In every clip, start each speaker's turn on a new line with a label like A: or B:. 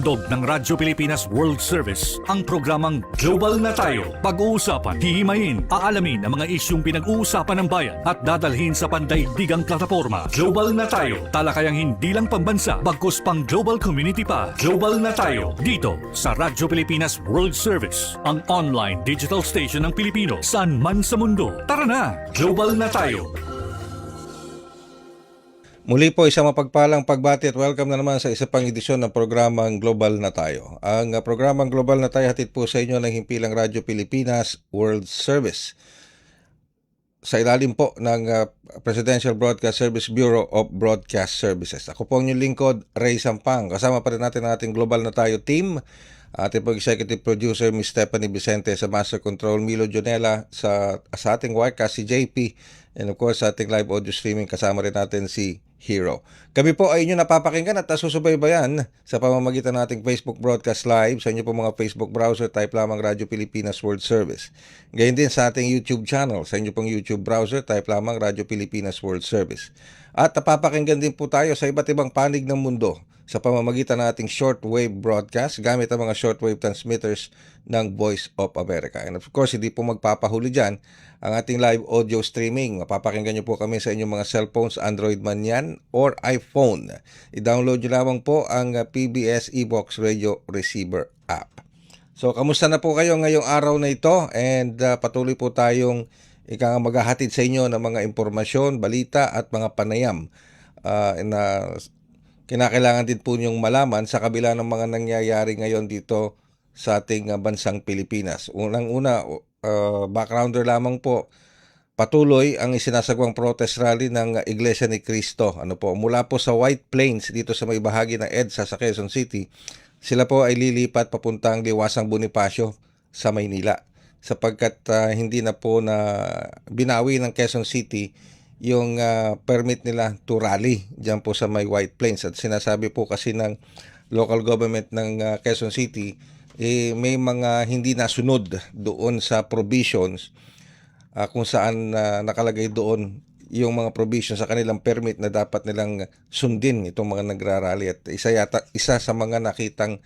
A: Handog ng Radyo Pilipinas World Service ang programang Global na Tayo. Pag-uusapan, hihimayin, aalamin ang mga isyung pinag-uusapan ng bayan at dadalhin sa pandaigdigang plataforma. Global na Tayo. Talakayang hindi lang pambansa, bagkus pang global community pa. Global na Tayo. Dito sa Radyo Pilipinas World Service, ang online digital station ng Pilipino saan man sa mundo. Tara na! Global na Tayo.
B: Muli po isang mapagpalang pagbati at welcome na naman sa isa pang edisyon ng programang Global na Tayo. Ang programang Global na Tayo hatid po sa inyo ng himpilang Radyo Pilipinas World Service. Sa ilalim po ng Presidential Broadcast Service Bureau of Broadcast Services. Ako po ang inyong lingkod, Ray Sampang. Kasama pa rin natin ang ating Global na Tayo team. Ating po Executive Producer, Ms. Stephanie Vicente sa Master Control, Milo Jonela sa ating Wirecast, si JP. And of course, sa ating live audio streaming, kasama rin natin si Hero. Kami po ay inyo napapakinggan at nasusubaybayan sa pamamagitan ng ating Facebook Broadcast Live. Sa inyo po mga Facebook browser, type lamang Radyo Pilipinas World Service. Gayon din sa ating YouTube channel. Sa inyo pong YouTube browser, type lamang Radyo Pilipinas World Service. At napapakinggan din po tayo sa iba't ibang panig ng mundo sa pamamagitan ng ating shortwave broadcast gamit ang mga shortwave transmitters ng Voice of America. And of course, hindi po magpapahuli dyan ang ating live audio streaming. Mapapakinggan nyo po kami sa inyong mga cellphones, Android man yan, or iPhone. I-download nyo lamang po ang PBS eBox Radio Receiver app. So, kamusta na po kayo ngayong araw na ito? And patuloy po tayong maghahatid sa inyo ng mga impormasyon, balita at mga panayam na kinakailangan din po niyong malaman sa kabila ng mga nangyayari ngayon dito sa ating bansang Pilipinas. Unang-una, backgrounder lamang po, patuloy ang isinasagawang protest rally ng Iglesia ni Cristo. Mula po sa White Plains dito sa may bahagi ng EDSA sa Quezon City, sila po ay lilipat papuntang Liwasang Bonifacio sa Maynila sapagkat hindi na po na binawi ng Quezon City yung permit nila to rally dyan po sa may White Plains. At sinasabi po kasi ng local government ng Quezon City, may mga hindi nasunod doon sa provisions kung saan nakalagay doon yung mga provisions sa kanilang permit na dapat nilang sundin itong mga nagrarally. At isa sa mga nakitang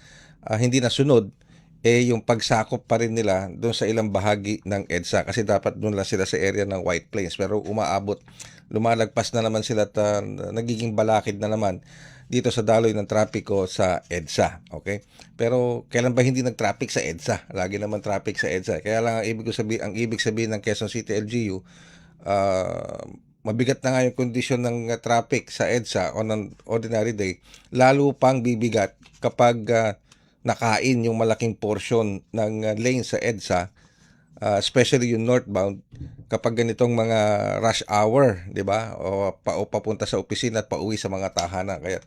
B: hindi nasunod yung pagsakop pa rin nila doon sa ilang bahagi ng EDSA kasi dapat doon lang sila sa area ng White Plains pero lumalagpas na naman sila at nagiging balakid na naman dito sa daloy ng trapiko sa EDSA. Okay? Pero kailan ba hindi nag-traffic sa EDSA? Lagi naman traffic sa EDSA. Kaya lang ang ibig sabihin ng Quezon City LGU, mabigat na nga yung kondisyon ng traffic sa EDSA on an ordinary day, lalo pang bibigat kapag nakain yung malaking portion ng lane sa EDSA, especially yung northbound kapag ganitong mga rush hour, 'di ba? O papunta sa opisina at pauwi sa mga tahanan. Kaya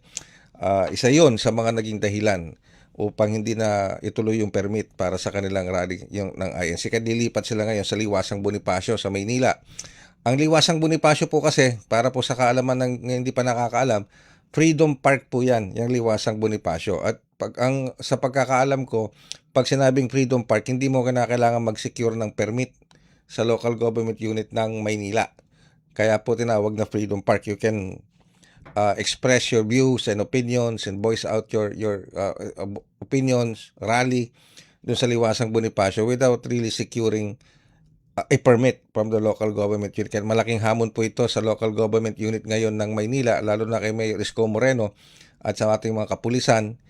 B: isa 'yon sa mga naging dahilan upang hindi na ituloy yung permit para sa kanilang rally yung ng INC. Kaya dilipat sila ngayon sa Liwasang Bonifacio sa Maynila. Ang Liwasang Bonifacio po kasi, para po sa kaalaman ng hindi pa nakakaalam, Freedom Park po yan, yung Liwasang Bonifacio. At sa pagkakaalam ko, pag sinabing Freedom Park, hindi mo kailangan mag-secure ng permit sa local government unit ng Maynila. Kaya po tinawag na Freedom Park. You can express your views and opinions and voice out your opinions, rally dun sa Liwasang Bonifacio without really securing a permit from the local government unit. Kaya malaking hamon po ito sa local government unit ngayon ng Maynila, lalo na kay Mayor Isko Moreno at sa ating mga kapulisan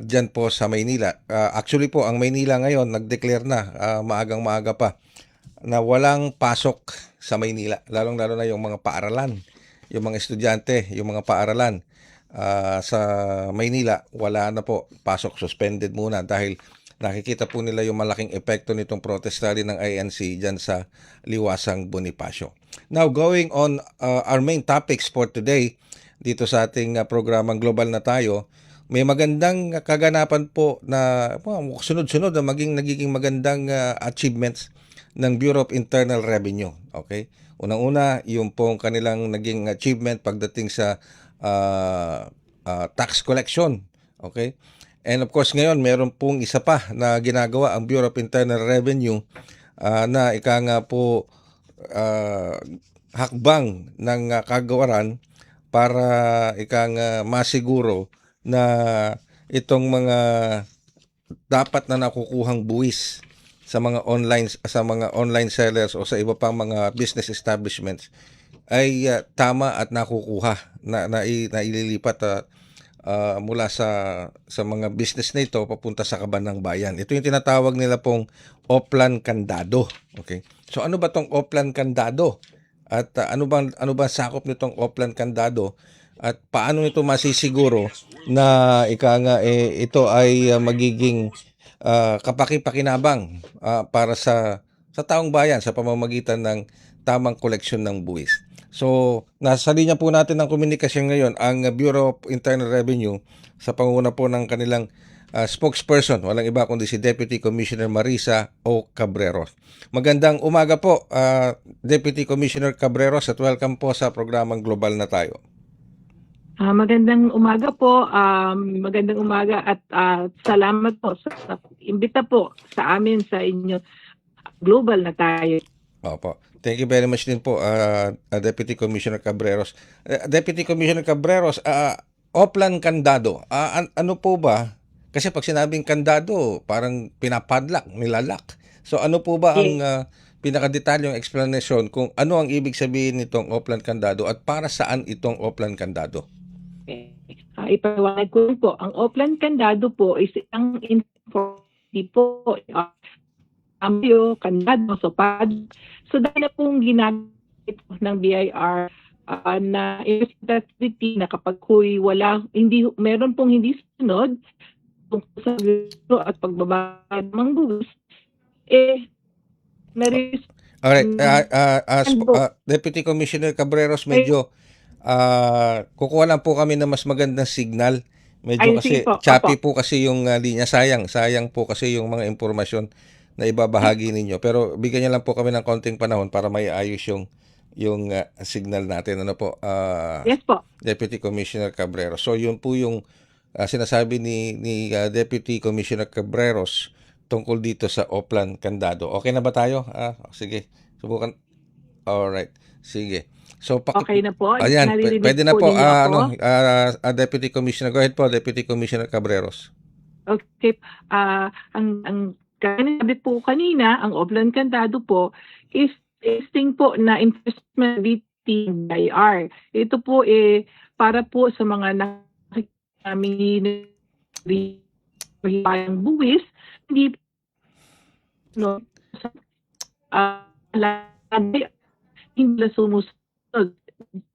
B: dyan po sa Maynila. Actually po, ang Maynila ngayon nag-declare na maagang-maaga pa na walang pasok sa Maynila, lalong-lalo na yung mga paaralan, yung mga estudyante, yung mga paaralan sa Maynila, wala na po pasok, suspended muna dahil nakikita po nila yung malaking epekto nitong protest rally ng INC dyan sa Liwasang Bonifacio. Now, going on our main topics for today, dito sa ating programang Global na Tayo, may magandang kaganapan po na sunod-sunod na nagiging magandang achievements ng Bureau of Internal Revenue. Okay? Unang-una, yung pong kanilang naging achievement pagdating sa tax collection. Okay? And of course ngayon meron pong isa pa na ginagawa ang Bureau of Internal Revenue na hakbang ng kagawaran para masiguro na itong mga dapat na nakukuhang buwis sa mga online sellers o sa iba pang mga business establishments ay tama at nakukuha na ililipat mula sa mga business na ito papunta sa kaban ng bayan. Ito yung tinatawag nila pong Oplan Kandado. Okay? So ano ba tong Oplan Kandado? At ano bang sakop nitong Oplan Kandado? At paano nito masisiguro na ito ay magiging kapaki-pakinabang para sa taong bayan sa pamamagitan ng tamang koleksyon ng buwis. So, nasa linya po natin ng komunikasyon ngayon ang Bureau of Internal Revenue sa pangunguna po ng kanilang spokesperson, walang iba kundi si Deputy Commissioner Marisa O. Cabreros. Magandang umaga po, Deputy Commissioner Cabreros, at welcome po sa programang Global na Tayo.
C: Magandang umaga po, magandang umaga at salamat po sa imbita po sa amin sa inyo. Global na Tayo.
B: Opo. Thank you very much din po, Deputy Commissioner Cabreros. Deputy Commissioner Cabreros, Oplan Kandado, ano po ba? Kasi pag sinabing kandado, parang pinapadlock, nilalak. So ano po ba ang pinakadetalyong explanation kung ano ang ibig sabihin nitong Oplan Kandado at para saan itong Oplan Kandado?
C: Ipaliwanag ko po, ang Oplan Kandado po is ang informative po, kandado, so padlock. So dahil na pong ginamit ng BIR na activity na kapag meron pong hindi sunod tungkol sa at pagbabayad ng buwis,
B: Alright, Deputy Commissioner Cabreros, medyo kukuha lang po kami ng mas magandang signal. Medyo kasi choppy po kasi yung linya. Sayang po kasi yung mga impormasyon na ibabahagi ninyo. Pero bigyan niyo lang po kami ng konting panahon para may ayos yung signal natin. Ano po?
C: Yes po.
B: Deputy Commissioner Cabreros. So yun po yung sinasabi ni Deputy Commissioner Cabreros tungkol dito sa Oplan Kandado. Okay na ba tayo? Sige. Subukan. Alright. Sige. So,
C: okay na po.
B: Ayan, pwede na po. Deputy Commissioner. Go ahead po, Deputy Commissioner Cabreros.
C: Okay. Ang sinabi po kanina, ang Oplan Kandado po is testing po na investment BIR. Ito po para po sa mga namin ng buwis, hindi hindi sumusunod.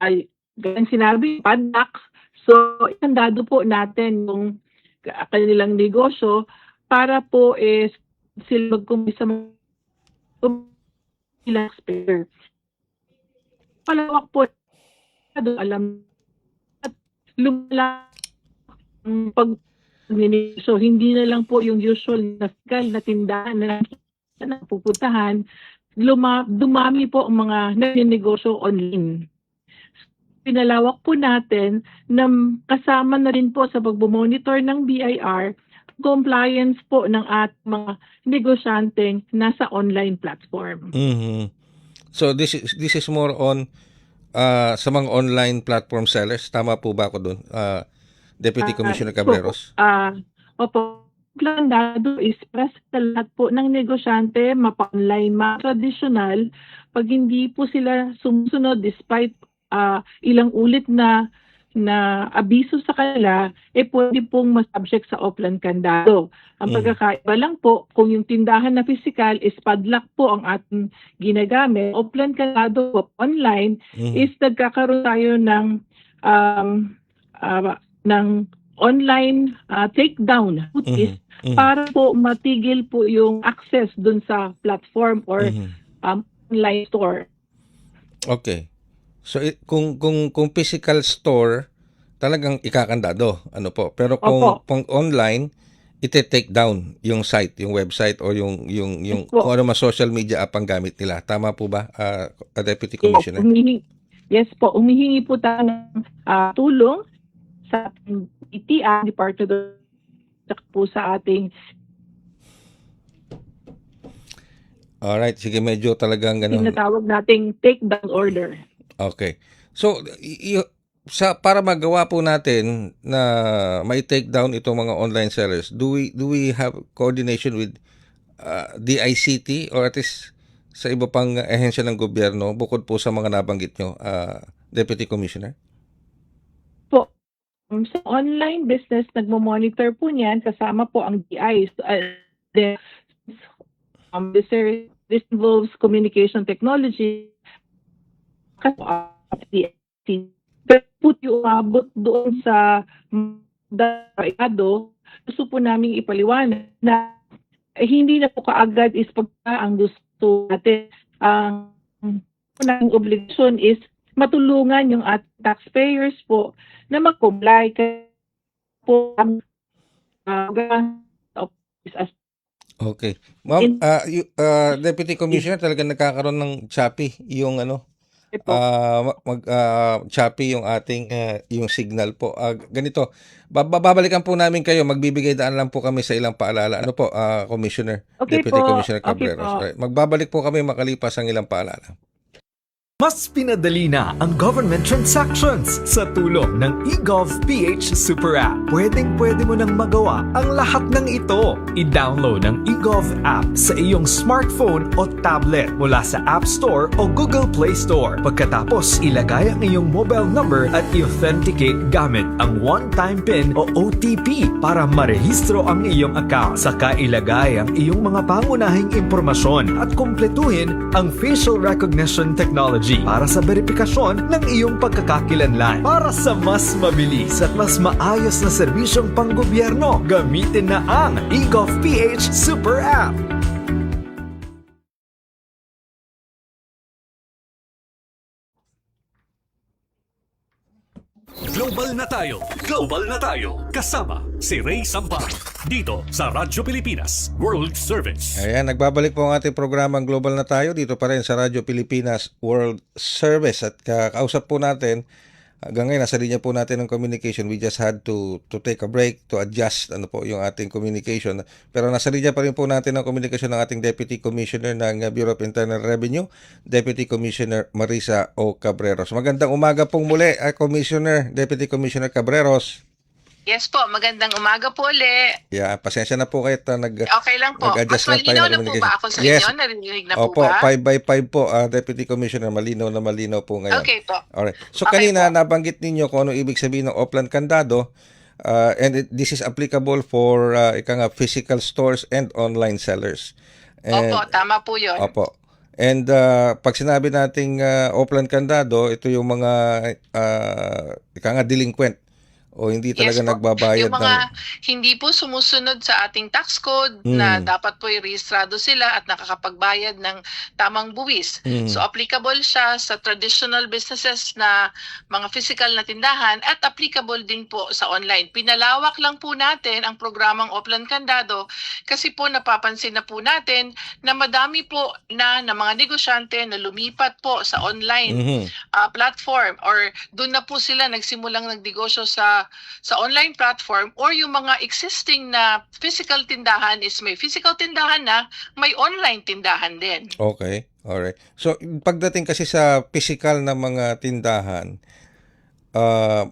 C: Ay, ganyan sinabi, padlock. So, ikandado po natin yung kanilang negosyo para po sila magkumpisa ilang spare. Palawak po, alam at lumala ang so hindi na lang po yung usual na fiscal na tindahan na pupuntahan, dumami po ang mga nagnenegosyo online. Pinalawak po natin na kasama na rin po sa pagmonitor ng BIR compliance po ng ating mga negosyanteng nasa online platform.
B: Mm-hmm. So this is more on sa mga online platform sellers. Tama po ba ako doon? Deputy Commissioner Cabreros?
C: Opo. Kandado is para sa lahat po ng negosyante, mapa-online, ma-traditional, pag hindi po sila sumusunod despite ilang ulit na abiso sa kanila, pwede pong masubject sa Oplan Kandado. Ang pagkakaiba lang po, kung yung tindahan na physical is padlock po ang ating ginagamit, Oplan Kandado po online is nagkakaroon tayo ng online takedown notice para po matigil po yung access dun sa platform or online store.
B: Okay. So kung physical store talagang ikakandado, ano po. Pero kung online, ite-take down yung site, yung website o yung kung ano mas social media app ang gamit nila. Tama po ba, Deputy Commissioner?
C: Yes po, umihingi po tayo ng tulong sa DTI, Department of po sa ating.
B: Alright, sige, medyo talagang ganun.
C: Tinatawag nating take down order.
B: Okay. So, para magawa po natin na may take down itong mga online sellers, do we have coordination with DICT or at least sa iba pang ahensya ng gobyerno bukod po sa mga nabanggit nyo, Deputy Commissioner?
C: Po, sa online business, nagmo-monitor po niyan kasama po ang DI. So, this involves communication technology. Kasi DICT. Pero po yung umabot doon sa daigado, gusto po namin ipaliwanag na hindi na po kaagad is pagka ang gusto natin. Ang unang obligasyon is matulungan yung at taxpayers po na mag-comply po ang
B: Okay. Ma'am, Deputy Commissioner, talaga nagkakaroon ng choppy yung choppy yung ating yung signal po. Ganito, babalikan po namin kayo, magbibigay daan lang po kami sa ilang paalala. Ano po, Commissioner,
C: Okay
B: Deputy
C: po.
B: Commissioner
C: Okay
B: Cabreros.
C: po.
B: Alright, magbabalik po kami makalipas ang ilang paalala.
D: Mas pinadali na ang government transactions sa tulong ng eGov PH Super App. Pwedeng-pwede mo nang magawa ang lahat ng ito. I-download ang eGov app sa iyong smartphone o tablet mula sa App Store o Google Play Store. Pagkatapos, ilagay ang iyong mobile number at i-authenticate gamit ang one-time PIN o OTP para marehistro ang iyong account. Saka ilagay ang iyong mga pangunahing impormasyon at kumpletuhin ang facial recognition technology para sa verifikasyon ng iyong pagkakakilanlan. Para sa mas mabilis at mas maayos na serbisyong panggobyerno, gamitin na ang eGov PH Super App.
A: Global na tayo. Global na tayo. Kasama si Ray Sampag. Dito sa Radyo Pilipinas World Service.
B: Ayan, nagbabalik po ang ating programang Global na tayo dito pa rin sa Radyo Pilipinas World Service at kausap po natin hanggang ngayon nasa linya po natin ng communication. We just had to take a break to adjust yung ating communication. Pero nasa linya pa rin po natin ang communication ng ating Deputy Commissioner ng Bureau of Internal Revenue, Deputy Commissioner Marisa O. Cabreros. Magandang umaga pong muli, Commissioner, Deputy Commissioner Cabreros.
E: Yes po, magandang umaga po ulit.
B: Yeah, pasensya na po kayo
E: Okay lang po. Mas
B: nag-adjust lang tayo
E: malinaw
B: ng
E: na po
B: communication.
E: ba ako sa
B: Yes.
E: inyo? Narinig na
B: Opo,
E: po ba?
B: 5x5 po, Deputy Commissioner. Malinaw na malinaw po ngayon.
E: Okay po.
B: Alright. So
E: Okay
B: kanina
E: po.
B: nabanggit ninyo kung ano ibig sabihin ng Oplan Candado, and this is applicable for physical stores and online sellers. And,
E: Opo, tama po yun.
B: Opo. And pag sinabi nating Oplan Candado, ito yung mga delinquent o hindi talaga
E: Yes po.
B: nagbabayad
E: Yung mga hindi po sumusunod sa ating tax code na dapat po i-rehistrado sila at nakakapagbayad ng tamang buwis. So applicable siya sa traditional businesses na mga physical na tindahan at applicable din po sa online. Pinalawak lang po natin ang programang Oplan Candado kasi po napapansin na po natin na madami po na mga negosyante na lumipat po sa online platform or doon na po sila nagsimulang nagnegosyo sa online platform or yung mga existing na physical tindahan is may physical tindahan na, may online tindahan din.
B: Okay. Alright. So, pagdating kasi sa physical na mga tindahan,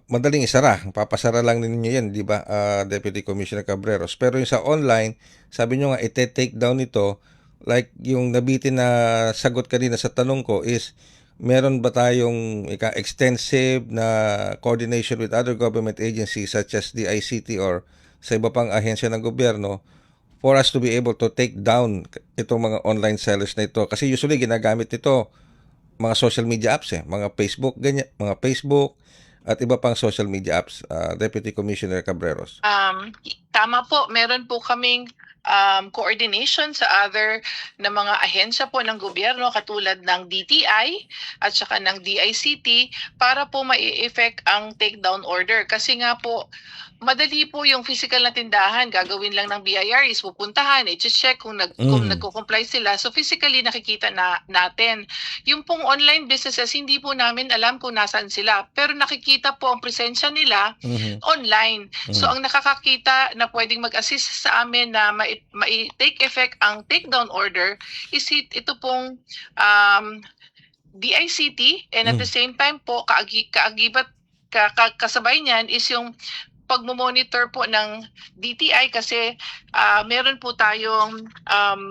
B: madaling isara. Papasara lang ninyo yan, di ba, Deputy Commissioner Cabreros? Pero yung sa online, sabi nyo nga, ite-take down ito, like yung nabitin na sagot kanina sa tanong ko is, meron ba tayong extensive na coordination with other government agencies such as the ICT or sa iba pang ahensya ng gobyerno for us to be able to take down itong mga online sellers na ito? Kasi usually ginagamit ito mga social media apps, mga Facebook, ganyan, mga Facebook at iba pang social media apps, Deputy Commissioner Cabreros.
E: Tama po, meron po kaming coordination sa other na mga ahensya po ng gobyerno katulad ng DTI at saka ng DICT para po mai-effect ang takedown order. Kasi nga po, madali po yung physical na tindahan, gagawin lang ng BIR is pupuntahan, i-check kung nagko-comply sila. So physically nakikita natin. Yung pong online businesses, hindi po namin alam kung nasaan sila. Pero nakikita po ang presensya nila online. So ang nakakakita na pwedeng mag-assist sa amin na mai-take effect ang takedown order is ito pong DICT and at the same time po kaagibat kasabay niyan is yung pagmo-monitor po ng DTI kasi meron po tayong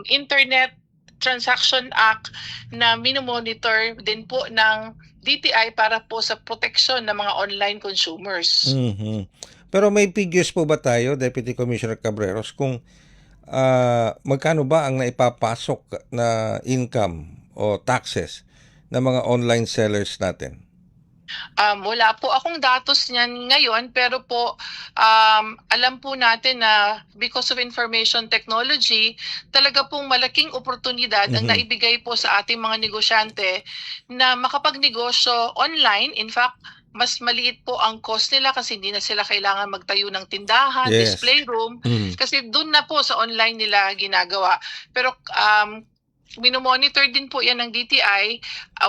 E: Internet Transaction Act na minomonitor din po ng DTI para po sa proteksyon ng mga online consumers.
B: Mhm. Pero may figures po ba tayo, Deputy Commissioner Cabreros, kung magkano ba ang naipapasok na income o taxes ng mga online sellers natin?
E: Wala po akong datos niyan ngayon pero po alam po natin na because of information technology, talaga pong malaking oportunidad ang naibigay po sa ating mga negosyante na makapagnegosyo online. In fact, mas maliit po ang cost nila kasi hindi na sila kailangan magtayo ng tindahan,
B: Yes.
E: display room,
B: Mhm.
E: kasi doon na po sa online nila ginagawa. Pero minomonitor din po yan ng DTI.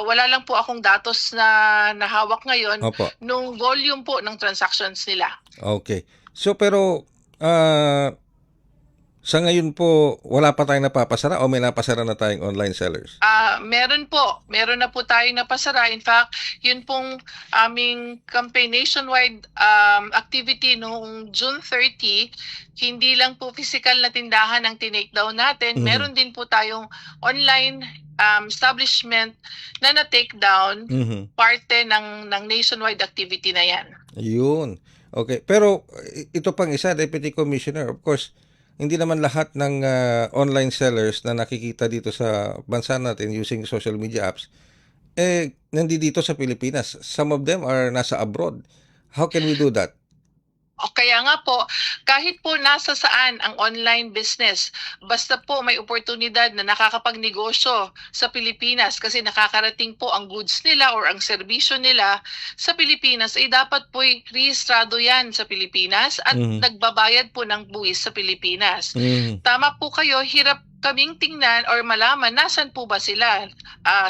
E: Wala lang po akong datos na nahawak ngayon
B: Opo.
E: nung volume po ng transactions nila.
B: Okay. So pero sa ngayon po wala pa tayong napapasara o may napasara na tayong online sellers?
E: Meron po. Meron na po tayong napasara. In fact, yun pong aming campaign nationwide activity noong June 30, hindi lang po physical na tindahan ang tinake down natin.
B: Mhm.
E: Meron din po tayong online establishment na na-take down,
B: Mhm.
E: parte ng nationwide activity na yan.
B: Yun. Okay. Pero ito pang isa, Deputy Commissioner, of course, hindi naman lahat ng online sellers na nakikita dito sa bansa natin using social media apps, nandito sa Pilipinas. Some of them are nasa abroad. How can we do that?
E: O kaya nga po, kahit po nasa saan ang online business, basta po may oportunidad na nakakapagnegosyo sa Pilipinas kasi nakakarating po ang goods nila or ang serbisyo nila sa Pilipinas, ay dapat po rehistrado yan sa Pilipinas at nagbabayad po ng buwis sa Pilipinas.
B: Mhm.
E: Tama po kayo, hirap kaming tingnan or malaman nasan po ba sila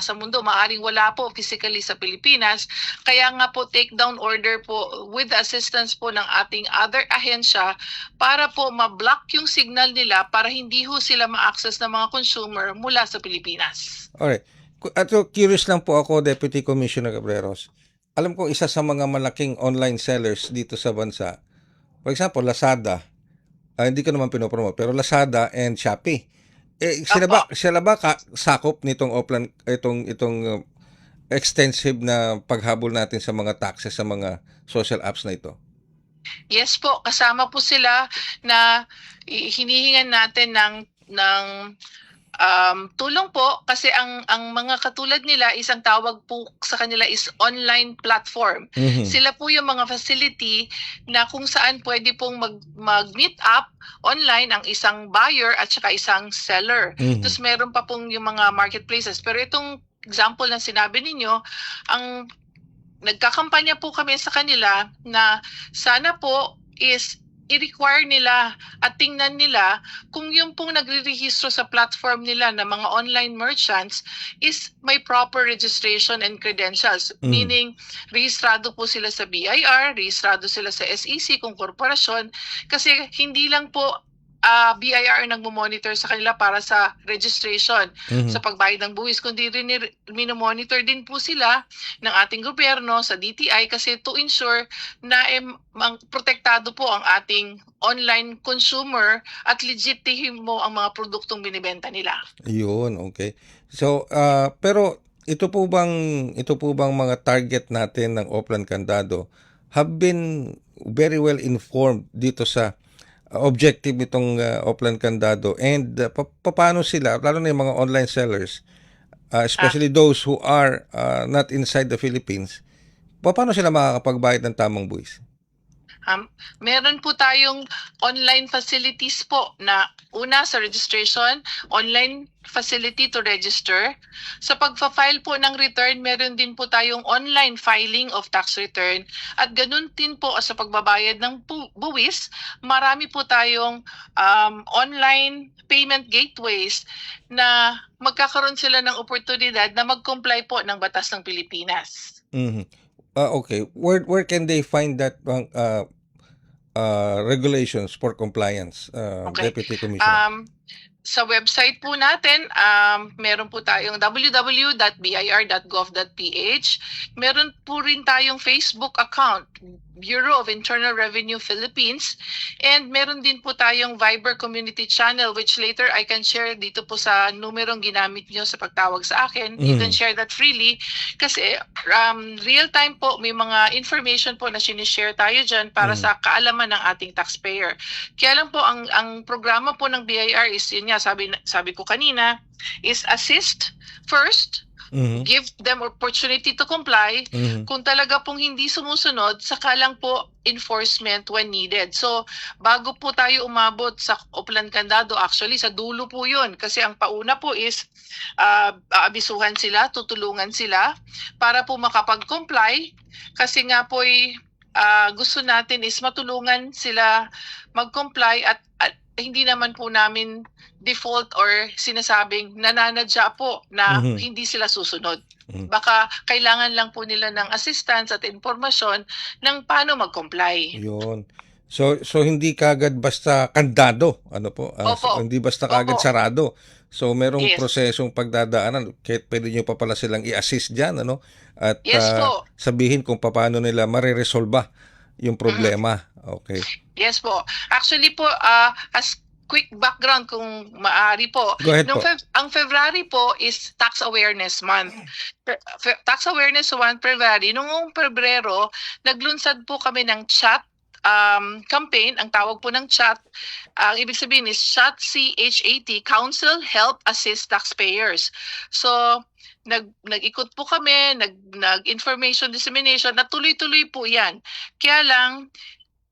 E: sa mundo. Maaring wala po physically sa Pilipinas. Kaya nga po take down order po with the assistance po ng ating other ahensya para po ma-block yung signal nila para hindi ho sila ma-access ng mga consumer mula sa Pilipinas.
B: Alright. At curious lang po ako, Deputy Commissioner Cabreros. Alam ko isa sa mga malaking online sellers dito sa bansa, for example, Lazada. Hindi ko naman pinopromote, pero Lazada and Shopee. Sila ba sakop nitong offline itong extensive na paghabol natin sa mga taxes sa mga social apps na ito?
E: Yes po, kasama po sila na hinihingan natin ng tulong po kasi ang mga katulad nila, isang tawag po sa kanila is online platform.
B: Mhm.
E: Sila po yung mga facility na kung saan pwede pong mag-meet up online ang isang buyer at saka isang seller.
B: Mhm.
E: Tapos meron pa pong yung mga marketplaces. Pero itong example na sinabi ninyo, ang nagkakampanya po kami sa kanila na sana po is i-require nila at tingnan nila kung yung pong nagre-rehistro sa platform nila na mga online merchants is may proper registration and credentials. Meaning, rehistrado po sila sa BIR, rehistrado sila sa SEC kung korporasyon, kasi hindi lang po BIR ang nagmo-monitor sa kanila para sa registration sa pagbayad ng buwis, kundi rin minomonitor din po sila ng ating gobyerno sa DTI kasi to ensure na protektado po ang ating online consumer at legitimo ang mga produktong binibenta nila.
B: Yun, okay. So, pero ito po bang mga target natin ng Oplan Candado have been very well informed dito sa objective nitong Oplan Candado, and paano sila, lalo na yung mga online sellers, especially those who are not inside the Philippines, paano sila makakapagbayad ng tamang buwis?
E: Meron po tayong online facilities po na una sa registration, online facility to register. Sa pagfa-file po ng return, meron din po tayong online filing of tax return. At ganun din po sa pagbabayad ng buwis, marami po tayong online payment gateways na magkakaroon sila ng oportunidad na mag-comply po ng batas ng Pilipinas.
B: Mhm. Okay. Where can they find that regulations for compliance,
E: Okay.
B: Deputy Commissioner?
E: sa website po natin, meron po tayong www.bir.gov.ph. Meron po rin tayong Facebook account, Bureau of Internal Revenue Philippines. And meron din po tayong Viber community channel, which later I can share dito po sa numerong ginamit nyo sa pagtawag sa akin. You can share that freely kasi real time po may mga information po na sinishare tayo dyan para sa kaalaman ng ating taxpayer. Kaya lang po ang programa po ng BIR is yun nga, sabi ko kanina, is assist first, give them opportunity to comply. Kung talaga pong hindi sumusunod, saka lang po enforcement when needed. So, bago po tayo umabot sa Oplan Candado, actually sa dulo po yun. Kasi ang pauna po is aabisuhan sila, tutulungan sila para po makapag-comply. Kasi nga po gusto natin is matulungan sila mag-comply at hindi naman po namin default or sinasabing nananadya po na hindi sila susunod. Baka kailangan lang po nila ng assistance at impormasyon ng paano mag-comply.
B: Yun. So hindi kagad basta kandado, ano po?
E: Opo.
B: Hindi basta kagad
E: Opo.
B: sarado. So merong
E: Yes.
B: prosesong pagdadaanan. Kahit pwede nyo pa pala silang i-assist diyan, ano? At
E: Yes po.
B: sabihin kung paano nila mareresolba yung problema. Okay.
E: Yes po. Actually po, as quick background kung maaari po.
B: Go ahead po.
E: Ang February po is Tax Awareness Month. Tax Awareness Month, February. Noong Pebrero, naglunsad po kami ng chat campaign. Ang tawag po ng chat, ang ibig sabihin is CHAT, CHAT, Counsel, Help, Assist Taxpayers. So, nag-ikot po kami, nag-information dissemination, natuloy-tuloy po yan. Kaya lang,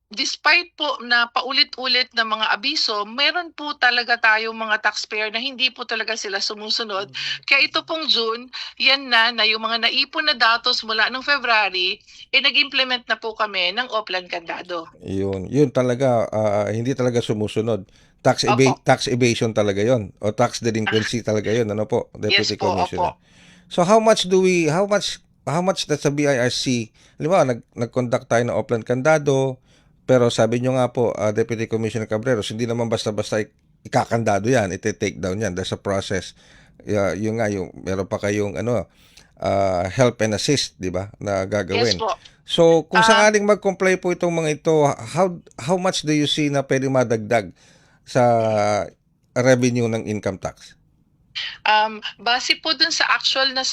E: despite po na paulit-ulit na mga abiso, meron po talaga tayong mga taxpayer na hindi po talaga sila sumusunod. Kaya ito pong June, yan na yung mga naipon na datos mula ng February, nag-implement na po kami ng Oplan Candado.
B: Yun talaga hindi talaga sumusunod.
E: Opo.
B: Tax evasion talaga 'yon o tax delinquency talaga 'yon, ano po, Deputy
E: Yes po,
B: Commissioner.
E: opo.
B: So how much does the BIRC, halimbawa nag-conduct tayo ng Oplan Candado, pero sabi nyo nga po, Deputy Commissioner Cabreros, hindi naman basta-basta ikakandado yan, ite-take down yan. There's a process. Yung meron pa kayong help and assist, di ba, na gagawin.
E: Yes po.
B: So, kung sakaling mag-comply po itong mga ito, how much do you see na pwede madagdag sa revenue ng income tax?
E: Base po dun sa actual na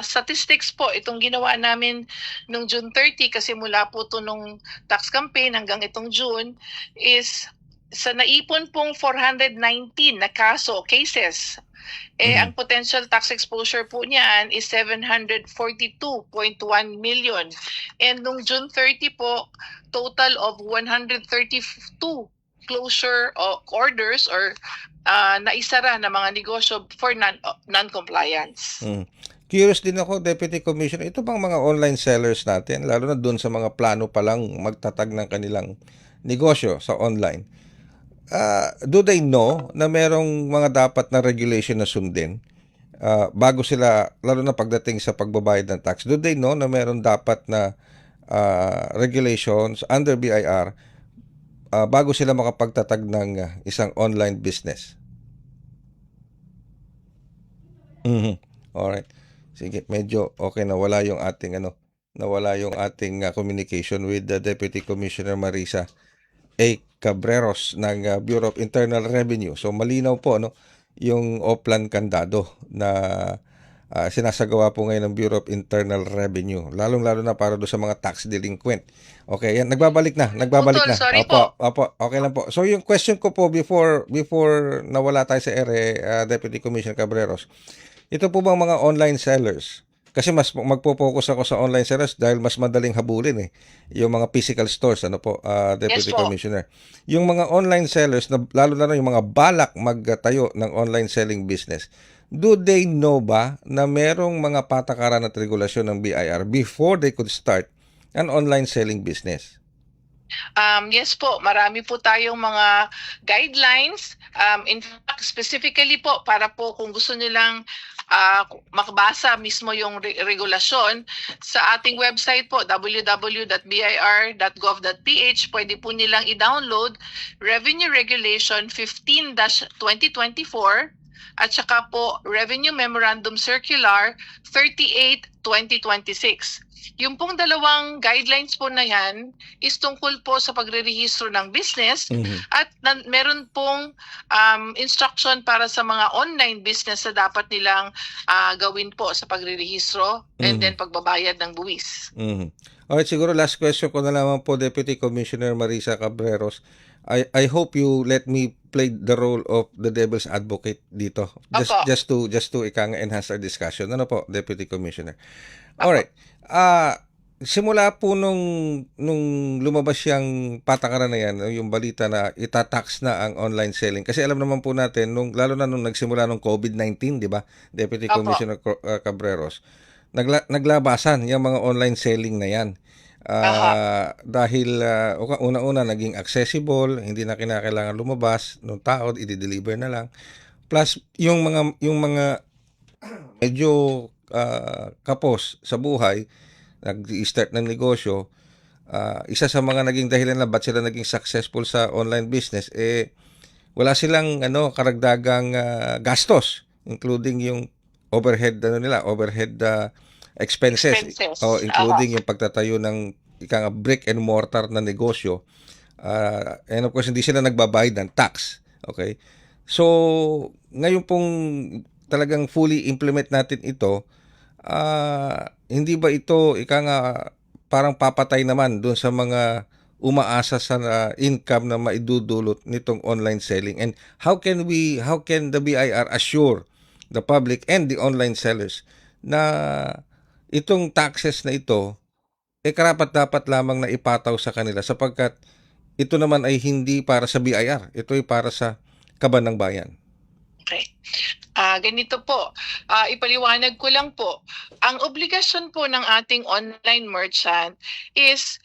E: statistics po, itong ginawa namin nung June 30 kasi mula po to nung tax campaign hanggang itong June is sa naipon pong 419 na cases. Ang potential tax exposure po niyan is 742.1 million. And nung June 30 po, total of 132 closure orders or naisara na mga negosyo for non-compliance.
B: Curious din ako, Deputy Commissioner, ito bang mga online sellers natin, lalo na doon sa mga plano pa lang magtatag ng kanilang negosyo sa online, do they know na merong mga dapat na regulation na sundin bago sila, lalo na pagdating sa pagbabayad ng tax? Do they know na meron dapat na regulations under BIR bago sila makapagtatag ng isang online business? Alright. Sige, medyo okay, nawala yung ating communication with the Deputy Commissioner Marisa A. Cabreros ng Bureau of Internal Revenue. So malinaw po yung Oplan Candado na sinasagawa po ngayon ng Bureau of Internal Revenue. Lalong-lalo na para do sa mga tax delinquent. Okay, yan, nagbabalik na.
E: Utol, sorry po.
B: Opo, okay lang po. So yung question ko po before nawala tayo sa ere, Deputy Commissioner Cabreros, ito po bang mga online sellers? Kasi mas magpo-focus ako sa online sellers dahil mas madaling habulin yung mga physical stores, Deputy
E: Yes po.
B: Commissioner. Yung mga online sellers, lalo na yung mga balak magtayo ng online selling business, do they know ba na merong mga patakaran at regulasyon ng BIR before they could start an online selling business?
E: Yes po, marami po tayong mga guidelines. In fact, specifically po, para po kung gusto nilang makabasa mismo yung regulasyon sa ating website po, www.bir.gov.ph. Pwede po nilang i-download Revenue Regulation 15-2024 at saka po Revenue Memorandum Circular 38-2026. Yung pong dalawang guidelines po na yan is tungkol po sa pagrerehistro ng business at meron pong instruction para sa mga online business na dapat nilang gawin po sa pagrerehistro and then pagbabayad ng buwis.
B: Alright, siguro last question ko na lamang po, Deputy Commissioner Marisa Cabreros. I hope you let me play the role of the devil's advocate dito. Just to enhance our discussion. Ano po, Deputy Commissioner? Alright. Simula po nung lumabas yung patakaran na yan, yung balita na itatax na ang online selling. Kasi alam naman po natin, lalo na nung nagsimula nung COVID-19, di ba, Deputy Commissioner Cabreros, naglabasan yung mga online selling na yan. Dahil una-una naging accessible, hindi na kinakailangan lumabas ng tao, i-deliver na lang. Plus yung mga medyo kapos sa buhay, nag-start ng negosyo, isa sa mga naging dahilan na ba't sila naging successful sa online business, wala silang karagdagang gastos, including yung overhead expenses. Including yung pagtatayo ng brick and mortar na negosyo, and of course hindi sila nagbabayad ng tax. Okay, so ngayon pong talagang fully implement natin ito, hindi ba ito parang papatay naman doon sa mga umaasa sa income na maidudulot nitong online selling? And how can the BIR assure the public and the online sellers na itong taxes na ito karapat-dapat lamang na ipataw sa kanila, sapagkat ito naman ay hindi para sa BIR, ito ay para sa kaban ng bayan?
E: Okay. Ganito po, ipaliwanag ko lang po. Ang obligasyon po ng ating online merchant is,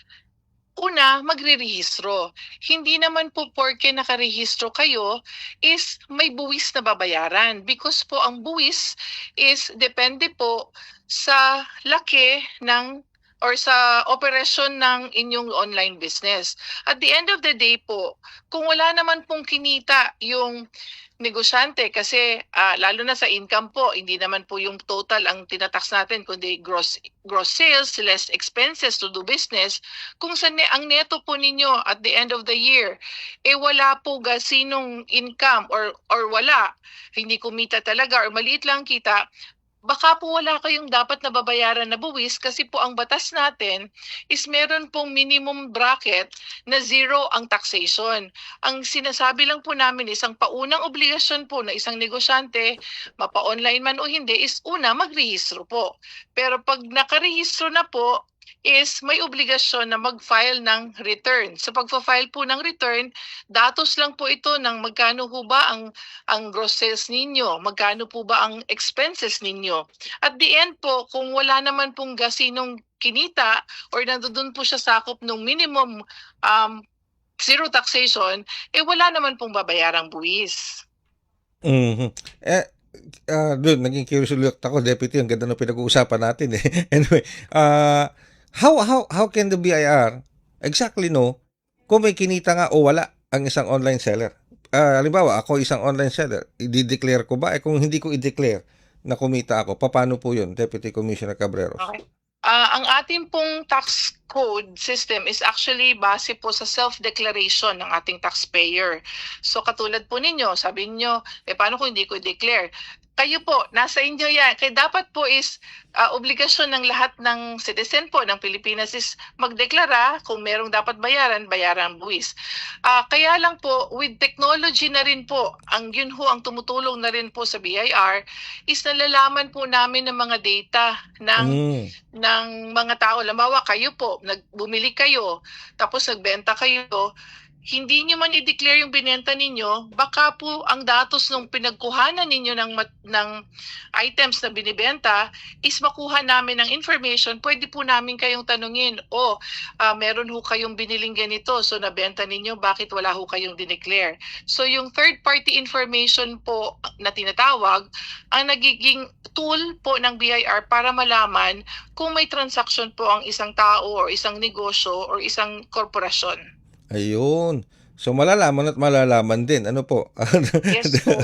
E: una, magrerehistro. Hindi naman po porke nakarehistro kayo is may buwis na babayaran. Because po ang buwis is depende po sa laki ng or sa operasyon ng inyong online business. At the end of the day po, kung wala naman pong kinita yung negosyante, kasi lalo na sa income po, hindi naman po yung total ang tinatax natin, kundi gross sales less expenses to do business. Kung ang neto po ninyo at the end of the year, wala po gasinong income or wala, hindi kumita talaga or maliit lang kita, baka po wala kayong dapat na babayaran na buwis, kasi po ang batas natin is meron pong minimum bracket na 0 ang taxation. Ang sinasabi lang po namin is ang paunang obligasyon po na isang negosyante, mapa-online man o hindi, is una, magrehistro po. Pero pag nakarehistro na po, is may obligasyon na mag-file ng return. Sa pagfa-file po ng return, datos lang po ito ng magkano po ba ang gross sales ninyo, magkano po ba ang expenses ninyo. At the end po, kung wala naman pong gasinong kinita or nandoon po siya sakop ng minimum 0 taxation, wala naman pong babayarang buwis.
B: Doon, naging curious ulit ako, Deputy, ang ganda ng pinag-uusapan natin Anyway, how can the BIR exactly know kung may kinita nga o wala ang isang online seller? Halimbawa, ako isang online seller, i-declare ko ba? Kung hindi ko i-declare na kumita ako, paano po yun, Deputy Commissioner Cabreros?
E: Okay. Ang ating pong tax code system is actually base po sa self-declaration ng ating taxpayer. So katulad po ninyo, sabi niyo, paano kung hindi ko i-declare? Kayo po, nasa inyo yan. Kaya dapat po is obligasyon ng lahat ng citizen po ng Pilipinas is magdeklara kung merong dapat bayaran buwis. Kaya lang po, with technology na rin po, yun ang tumutulong na rin po sa BIR, is nalalaman po namin ng mga data ng mga tao. Halimbawa, kayo po, bumili kayo, tapos nagbenta kayo, hindi nyo man i-declare yung binenta ninyo, baka po ang datos ng pinagkuhanan ninyo ng items na binibenta is makuha namin ng information, pwede po namin kayong tanungin, meron ho kayong biniling ganito, so nabenta ninyo, bakit wala ho kayong dineclare? So yung third party information po na tinatawag, ang nagiging tool po ng BIR para malaman kung may transaction po ang isang tao or isang negosyo or isang korporasyon.
B: Ayun. So malalaman at malalaman din. Ano po?
E: Yes po.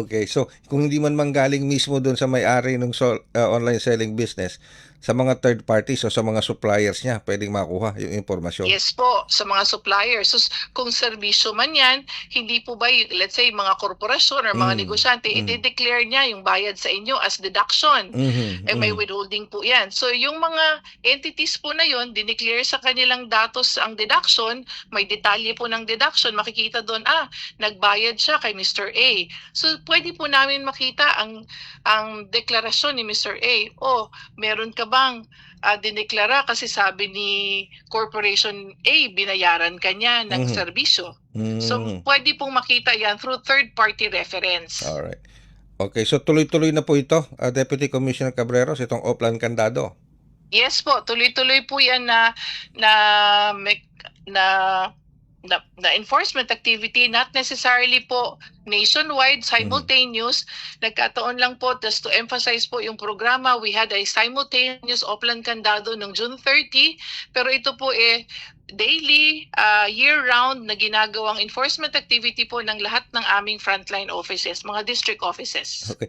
B: Okay. So kung hindi man manggaling mismo doon sa may-ari ng online selling business, sa mga third parties o sa mga suppliers niya, pwedeng makuha yung impormasyon.
E: Yes po, sa mga suppliers. So, kung serbisyo man yan, hindi po ba, let's say, mga korporasyon or mga negosyante, i-declare niya yung bayad sa inyo as deduction. May withholding po yan. So, yung mga entities po na yun, dineclare sa kanilang datos ang deduction, may detalye po ng deduction, makikita doon, nagbayad siya kay Mr. A. So, pwede po namin makita ang deklarasyon ni Mr. A. Meron ka bang dineklara kasi sabi ni Corporation A, binayaran ka niya ng serbisyo. So, pwede pong makita yan through third-party reference.
B: Alright. Okay, so tuloy-tuloy na po ito, Deputy Commissioner Cabreros, itong Oplan Candado.
E: Yes po, tuloy-tuloy po yan na enforcement activity, not necessarily po nationwide, simultaneous. Nagkataon lang po, just to emphasize po yung programa, we had a simultaneous Oplan Candado noong June 30, pero ito po daily, year-round na ginagawang enforcement activity po ng lahat ng aming frontline offices, mga district offices.
B: Okay.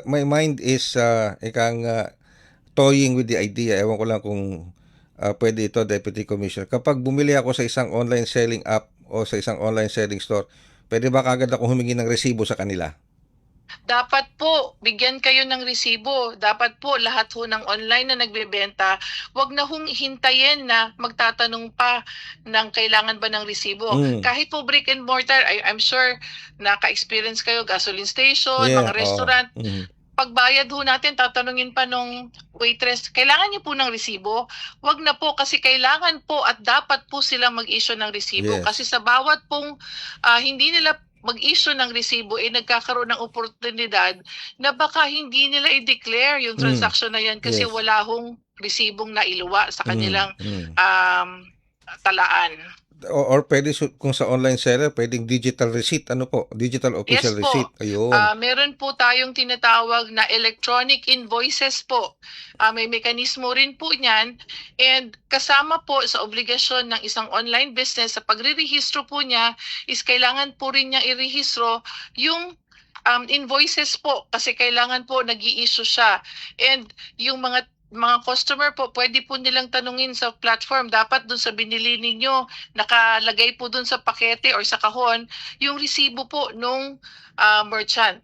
B: My mind is toying with the idea. Ewan ko lang kung pwede ito, Deputy Commissioner. Kapag bumili ako sa isang online selling app o sa isang online selling store, pwede ba kagad ako humingi ng resibo sa kanila?
E: Dapat po, bigyan kayo ng resibo. Dapat po, lahat ho ng online na nagbebenta, wag na hong hintayin na magtatanong pa ng kailangan ba ng resibo. Kahit po brick and mortar, I'm sure naka-experience kayo, gasoline station, mga restaurant, pagbayad ho natin, tatanungin pa nung waitress, kailangan niyo po ng resibo? Wag na po kasi kailangan po at dapat po sila mag-issue ng resibo.
B: Yes.
E: Kasi sa bawat pong hindi nila mag-issue ng resibo, nagkakaroon ng oportunidad na baka hindi nila i-declare yung transaction na yan kasi
B: Yes.
E: wala hong resibong nailuwa sa kanilang talaan.
B: Or pwede kung sa online seller, pwedeng digital receipt. Ano po? Digital official
E: Yes po.
B: receipt. Ayun.
E: Meron po tayong tinatawag na electronic invoices po. May mekanismo rin po niyan. And kasama po sa obligasyon ng isang online business sa pagre-rehistro po niya is kailangan po rin niya irehistro yung invoices po kasi kailangan po nag-i-issue siya. And yung mga customer po, pwede po nilang tanungin sa platform, dapat dun sa binili ninyo, nakalagay po dun sa pakete or sa kahon, yung resibo po nung merchant.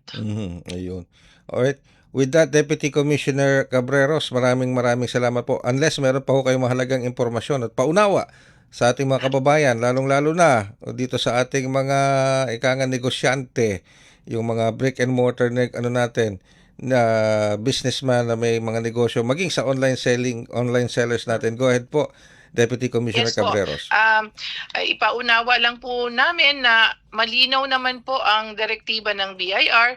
B: Ayun. Alright. With that, Deputy Commissioner Cabreros, maraming salamat po. Unless meron pa ho kayong mahalagang impormasyon at paunawa sa ating mga kababayan, lalong-lalo na dito sa ating mga negosyante, yung mga brick and mortar na businessman na may mga negosyo, maging sa online sellers natin. Go ahead po, Deputy Commissioner
E: Yes po.
B: Cabreros.
E: Ipaunawa lang po namin na malinaw naman po ang direktiba ng BIR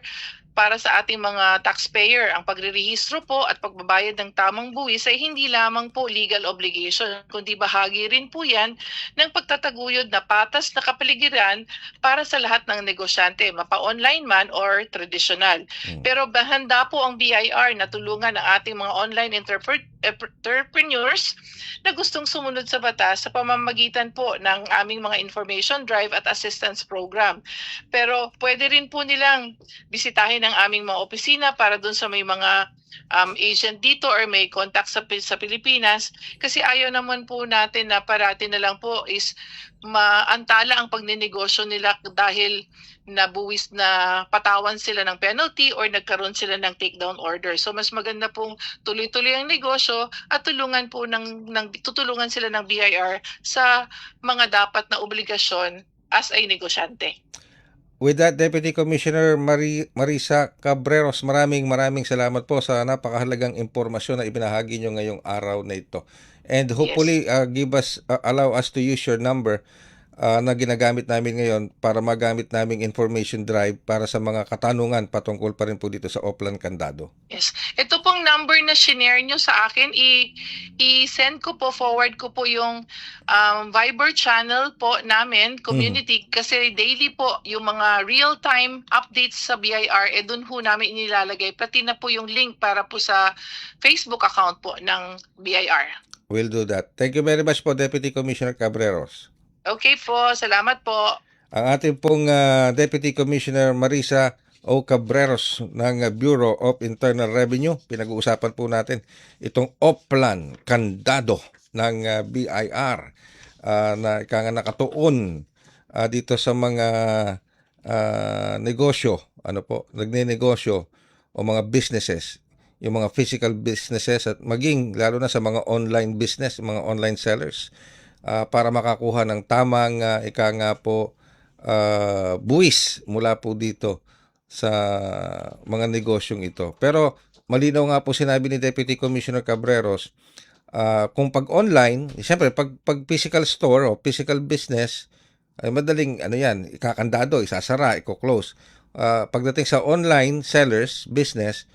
E: para sa ating mga taxpayer. Ang pagrerehistro po at pagbabayad ng tamang buwis ay hindi lamang po legal obligation, kundi bahagi rin po yan ng pagtataguyod na patas na kapaligiran para sa lahat ng negosyante, mapa-online man or traditional. Pero handa po ang BIR na tulungan ang ating mga online entrepreneurs na gustong sumunod sa batas sa pamamagitan po ng aming mga information drive at assistance program. Pero pwede rin po nilang bisitahin ang aming mga opisina para dun sa may mga agent dito or may contact sa Pilipinas kasi ayaw naman po natin na parati na lang po is maantala ang pagnenegosyo nila dahil nabuwis na patawan sila ng penalty or nagkaroon sila ng takedown order. So mas maganda pong tuloy-tuloy ang negosyo at tutulungan sila ng BIR sa mga dapat na obligasyon as a negosyante.
B: With that, Deputy Commissioner Marisa Cabreros, maraming salamat po sa napakahalagang impormasyon na ibinahagi nyo ngayong araw na ito. And hopefully allow us to use your number na ginagamit namin ngayon para magamit naming information drive para sa mga katanungan patungkol pa rin po dito sa Oplan Candado.
E: Yes. Ito pong number na shinare nyo sa akin, i-send ko po, forward ko po yung Viber channel po namin, community, kasi daily po yung mga real-time updates sa BIR, doon po namin inilalagay. Pati na po yung link para po sa Facebook account po ng BIR.
B: We'll do that. Thank you very much po, Deputy Commissioner Cabreros.
E: Okay po, salamat po.
B: Ang ating pong Deputy Commissioner Marisa O. Cabreros ng Bureau of Internal Revenue. Pinag-uusapan po natin itong Oplan Candado ng BIR na nakatuon dito sa mga negosyo, nagnenegosyo o mga businesses, yung mga physical businesses at maging lalo na sa mga online business, mga online sellers. Para makakuha ng tamang buwis mula po dito sa mga negosyong ito. Pero malinaw nga po sinabi ni Deputy Commissioner Cabreros, kung pag online, siyempre pag physical store o physical business, ay madaling ikakandado, isasara, i-close. Pagdating sa online sellers business,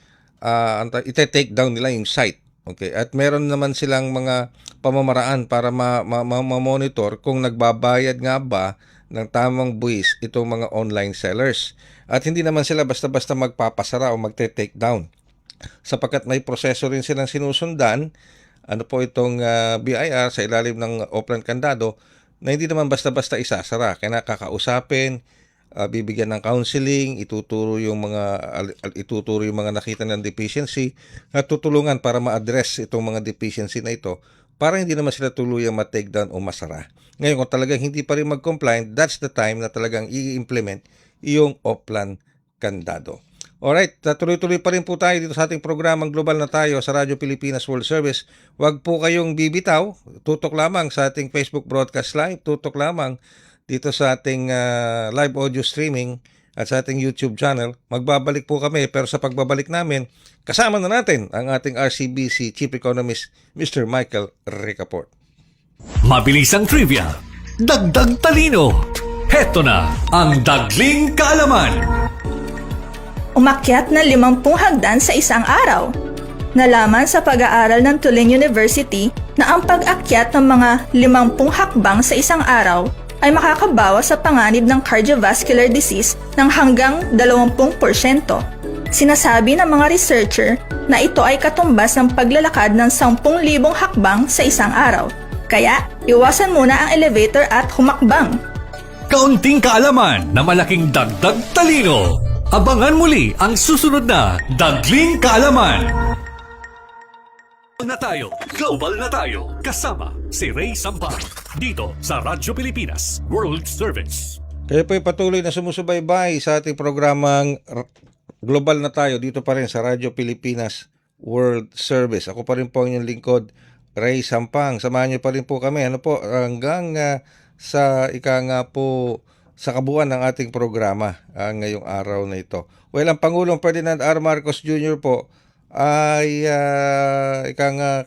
B: ite-take down nila yung site. Okay, at meron naman silang mga pamamaraan para ma-monitor kung nagbabayad nga ba ng tamang buwis itong mga online sellers. At hindi naman sila basta-basta magpapasara o magte-take down. Sapagkat may proseso rin silang sinusundan, itong BIR sa ilalim ng Oplan Candado, na hindi naman basta-basta isasara. Kaya kakausapin, bibigyan ng counseling, ituturo yung mga nakita ng deficiency at tutulungan para ma-address itong mga deficiency na ito para hindi naman sila tuluyang ma-take down o masara. Ngayon, kung talagang hindi pa rin mag-comply, that's the time na talagang i-implement yung Oplan Candado. Alright, tuloy-tuloy pa rin po tayo dito sa ating programang Global na Tayo sa Radyo Pilipinas World Service. Huwag po kayong bibitaw, tutok lamang sa ating Facebook Broadcast Live, tutok lamang dito sa ating live audio streaming at sa ating YouTube channel. Magbabalik po kami, pero sa pagbabalik namin, kasama na natin ang ating RCBC Chief Economist, Mr. Michael Ricaport.
A: Mabilis ang trivia, dagdag talino. Heto na ang Dagling Kaalaman.
F: Umakyat na 50 hagdan sa isang araw. Nalaman sa pag-aaral ng Tulane University na ang pag-akyat ng mga 50 hakbang sa isang araw ay makakabawas sa panganib ng cardiovascular disease ng hanggang 20%. Sinasabi ng mga researcher na ito ay katumbas ng paglalakad ng 10,000 hakbang sa isang araw. Kaya, iwasan muna ang elevator at humakbang.
A: Kaunting kaalaman na malaking dagdag talino. Abangan muli ang susunod na Dagling Kaalaman. Global na tayo. Kasama si Ray Sampang. Dito sa Radyo Pilipinas World Service.
B: Kayo po ay patuloy na sumusubaybay sa ating programang Global na Tayo dito pa rin sa Radyo Pilipinas World Service. Ako pa rin po ang inyong lingkod, Ray Sampang. Samahan niyo pa rin po kami hanggang sa sa kabuuan ng ating programa ngayong araw na ito. Well, ang Pangulong Ferdinand R. Marcos Jr. po ay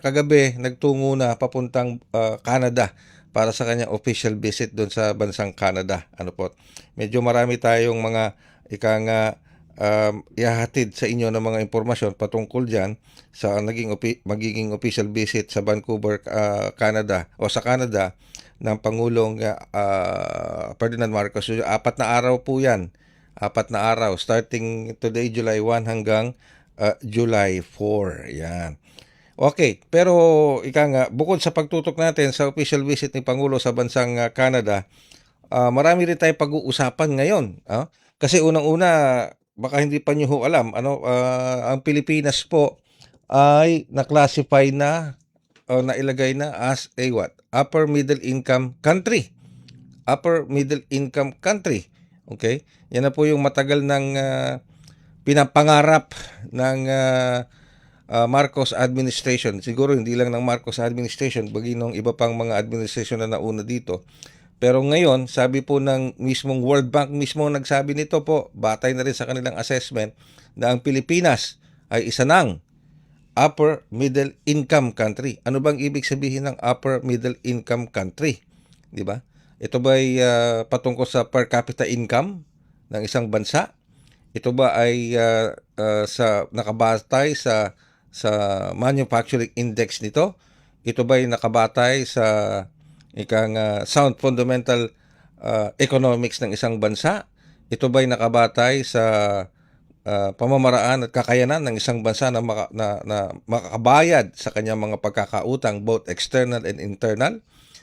B: kagabi nagtungo na papuntang Canada para sa kanyang official visit doon sa bansang Canada. Medyo marami tayong mga ihahatid sa inyo ng mga impormasyon patungkol diyan sa magiging official visit sa Vancouver, Canada o sa Canada ng Pangulong Ferdinand Marcos Jr. 4 na araw po yan. 4 na araw starting today July 1 hanggang July 4. Yan. Okay, pero bukod sa pagtutok natin sa official visit ni Pangulo sa bansang Canada, marami rin tayong pag-uusapan ngayon. Kasi unang-una, baka hindi pa nyo alam, ang Pilipinas po ay na-classify na o nailagay na as a upper middle income country. Upper middle income country. Okay? Yan na po yung matagal ng pinapangarap ng Marcos administration. Siguro hindi lang ng Marcos administration, bagi ng iba pang mga administration na nauna dito. Pero ngayon, sabi po ng mismong World Bank mismo nagsabi nito po, batay na rin sa kanilang assessment na ang Pilipinas ay isa ng upper middle income country. Ano bang ibig sabihin ng upper middle income country? 'Di ba? Ito ba ay patungkol sa per capita income ng isang bansa? Ito ba ay sa nakabatay sa manufacturing index nito? Ito ba ay nakabatay sa ikang sound fundamental economics ng isang bansa? Ito ba ay nakabatay sa pamamaraan at kakayanan ng isang bansa na, na makakabayad sa kanyang mga pagkakautang, both external and internal?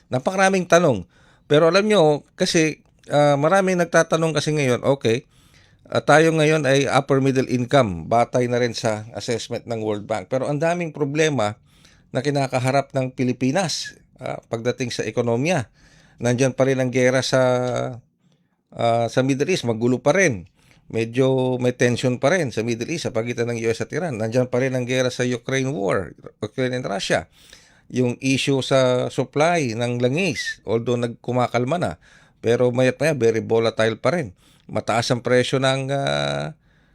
B: Napakaraming tanong. Pero alam nyo, kasi maraming nagtatanong kasi ngayon, okay, tayo ngayon ay upper middle income, batay na rin sa assessment ng World Bank. Pero ang daming problema na kinakaharap ng Pilipinas pagdating sa ekonomiya. Nandyan pa rin ang gera sa Middle East, magulo pa rin. Medyo may tension pa rin sa Middle East sa pagitan ng US at Iran. Nandyan pa rin ang gera sa Ukraine War, Ukraine and Russia. Yung issue sa supply ng langis, although nagkumakalma na, pero mayat maya very volatile pa rin. Mataas ang presyo ng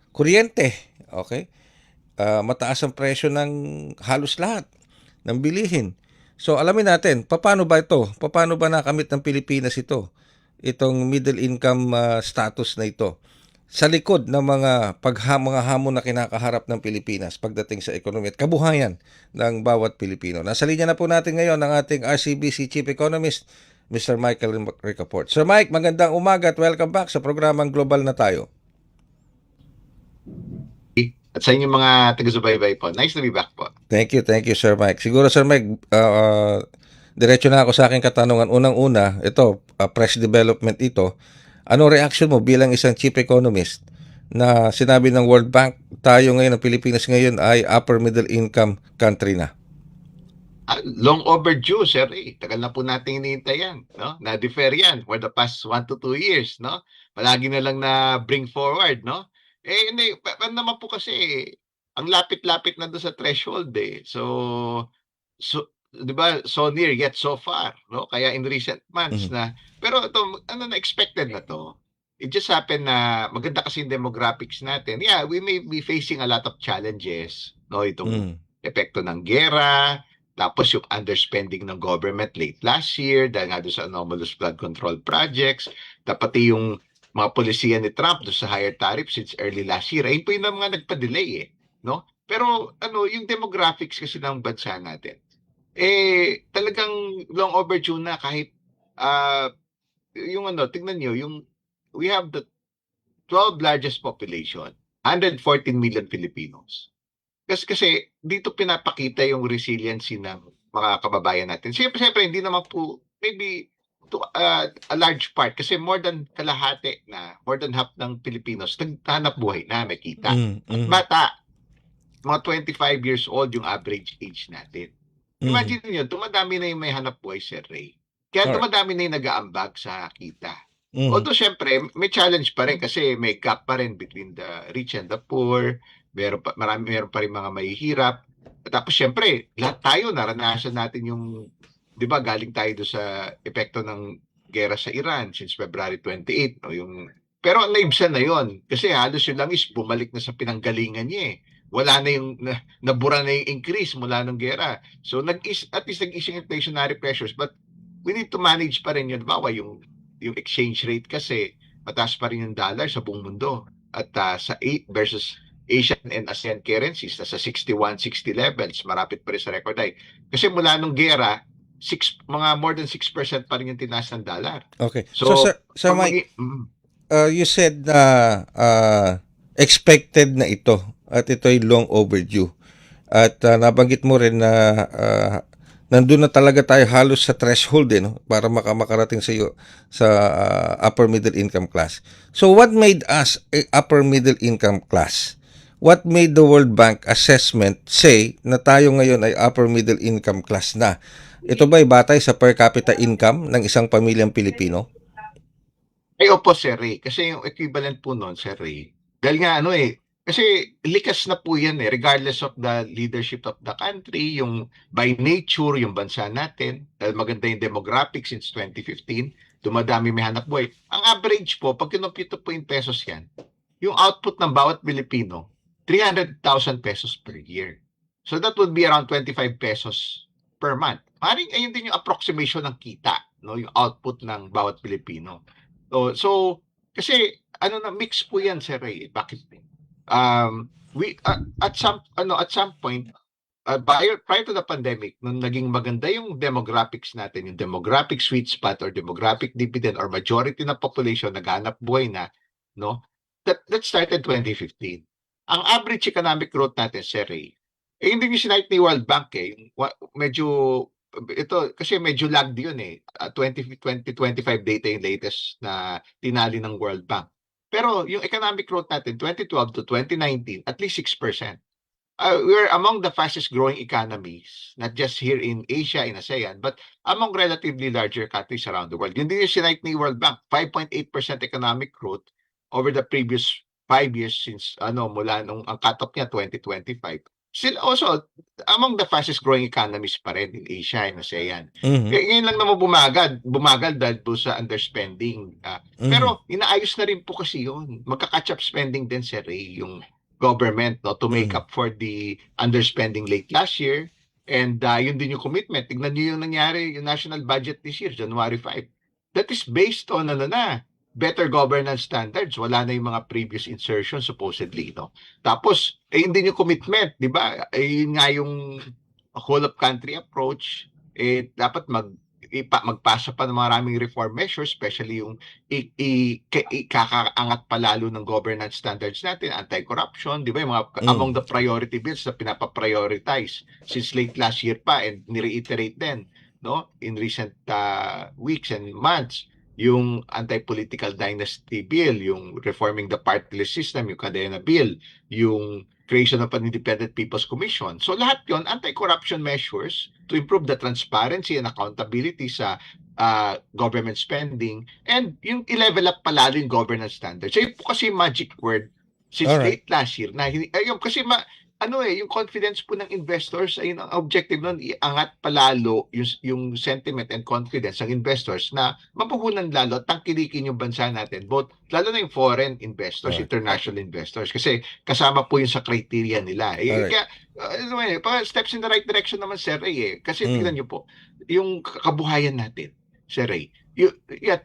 B: kuryente, okay? Mataas ang presyo ng halos lahat ng bilihin. So alamin natin, paano ba ito? Paano ba nakamit ng Pilipinas ito? Itong middle income status na ito sa likod ng mga hamon na kinakaharap ng Pilipinas pagdating sa ekonomiya at kabuhayan ng bawat Pilipino. Nasa linya na po natin ngayon ang ating RCBC Chief Economist, Mr. Michael Ricaport. Sir Mike, magandang umaga at welcome back sa programang Global na Tayo.
G: At sa inyong mga taga-subaybay po. Nice to be back po.
B: Thank you, Sir Mike. Siguro, Sir Mike, diretso na ako sa aking katanungan. Unang-una, ito, press development ito. Anong reaction mo bilang isang chief economist na sinabi ng World Bank, tayo ngayon, ang Pilipinas ngayon ay upper middle income country na?
G: Long overdue, sir. Tagal na po natin hinihintay yan. No? Na-defer yan for the past 1 to 2 years. No? Palagi na lang na bring forward. No? Hindi, naman po kasi, ang lapit-lapit na doon sa threshold So, di ba, so near yet so far, no? Kaya in recent months pero ito, na expected na to. It just happened na maganda kasi yung demographics natin. Yeah, we may be facing a lot of challenges, no? Itong epekto ng gera, tapos yung underspending ng government late last year dahil nga doon sa anomalous flood control projects, pati yung mga polisiya ni Trump doon sa higher tariff since early last year. Ayun po yung mga nagpa-delay no? Pero yung demographics kasi ng bansa natin, talagang long overdue na kahit tingnan nyo, we have the 12th largest population, 114 million Filipinos. Kasi dito pinapakita yung resiliency ng mga kababayan natin. Siyempre hindi naman po, maybe to a large part, kasi more than half ng Filipinos naghanap buhay na, may kita. At bata, mga 25 years old yung average age natin. Imagine nyo, tumadami na yung may hanap buhay, Sir Ray. Kaya tumadami na yung nag-aambag sa kita. Although, syempre, may challenge pa rin kasi may gap pa rin between the rich and the poor. Meron pa rin mga mahihirap. At tapos, syempre, lahat tayo naranasan natin yung, di ba, galing tayo doon sa epekto ng gera sa Iran since February 28. No? Pero naibsan na yon kasi halos yung langis bumalik na sa pinanggalingan niya Wala na yung, nabura na yung increase mula ng gera. So, at least nag-ising inflationary pressures. But we need to manage pa rin yun. Bawa yung exchange rate kasi mataas pa rin yung dollar sa buong mundo. At sa 8 versus Asian and ASEAN currencies, nasa 61, 60 levels. Marapit pa rin sa record high. Kasi mula nung gera, mga more than 6% pa rin yung tinaas ng dollar.
B: Okay. So Sir Mike, you said expected na ito at ito'y long overdue. At nabanggit mo rin na nandun na talaga tayo halos sa threshold no? Para makarating sa upper middle income class. So what made us a upper middle income class? What made the World Bank assessment say na tayo ngayon ay upper middle income class na? Ito ba ay batay sa per capita income ng isang pamilyang Pilipino?
G: Ay opo, Sir Ray. Kasi yung equivalent po nun, Sir Ray, dahil nga kasi likas na po yan regardless of the leadership of the country, yung by nature, yung bansa natin, dahil maganda yung demographics since 2015, dumadami may hanap buhay. Ang average po, pag kinumpito po yung pesos yan, yung output ng bawat Pilipino, 300,000 pesos per year. So that would be around 25 pesos per month. Maring ayun din yung approximation ng kita, no, yung output ng bawat Pilipino. So kasi ano na mix po yan, Sir Ray. Bakit? We at some point prior to the pandemic, nung naging maganda yung demographics natin, yung demographic sweet spot or demographic dividend or majority ng population naghanap buhay na, no? That started 2015. Ang average economic growth natin, Sir Ray, hindi yung sinayt ni World Bank medyo ito kasi medyo lagged yun 2025 data yung latest na tinali ng World Bank. Pero yung economic growth natin 2012 to 2019 at least 6%. We're among the fastest growing economies, not just here in Asia, in ASEAN, but among relatively larger countries around the world. Yun din yung sinayt ni World Bank, 5.8% economic growth over the previous 5 years since mula nung ang cut-off niya 2025. Still also among the fastest growing economies pa rin in Asia and ASEAN. Ngayon lang naman bumagal dahil po sa underspending. Pero inaayos na rin po kasi yun. Magka-catch up spending din, Sir Ray, yung government to make up for the underspending late last year. And yun din yung commitment. Tignan niyo yung nangyari, yung national budget this year, January 5. That is based on better governance standards. Wala na yung mga previous insertions supposedly, no? Tapos, yun din yung commitment, di ba? Yun nga yung whole of country approach. Dapat magpasa pa ng maraming reform measures, especially yung ikakaangat palalo ng governance standards natin, anti-corruption, di ba? Yung mga among the priority bills na pinapaprioritize since late last year pa and nireiterate din, no? In recent weeks and months. Yung anti-political dynasty bill, yung reforming the party list system, yung Cadena bill, yung creation of an independent people's commission. So lahat yon anti-corruption measures to improve the transparency and accountability sa government spending and yung i-level up palalo yung governance standards. So yun po kasi magic word since late last year na kasi yung confidence po ng investors, ayun ang objective nun, iangat palalo yung sentiment and confidence ng investors na mapuhunan lalo at tangkilikin yung bansa natin, both lalo na yung foreign investors, international investors, kasi kasama po yung sa criteria nila. Kaya steps in the right direction naman, Sir Ray, kasi tingnan nyo po, yung kabuhayan natin, Sir Ray,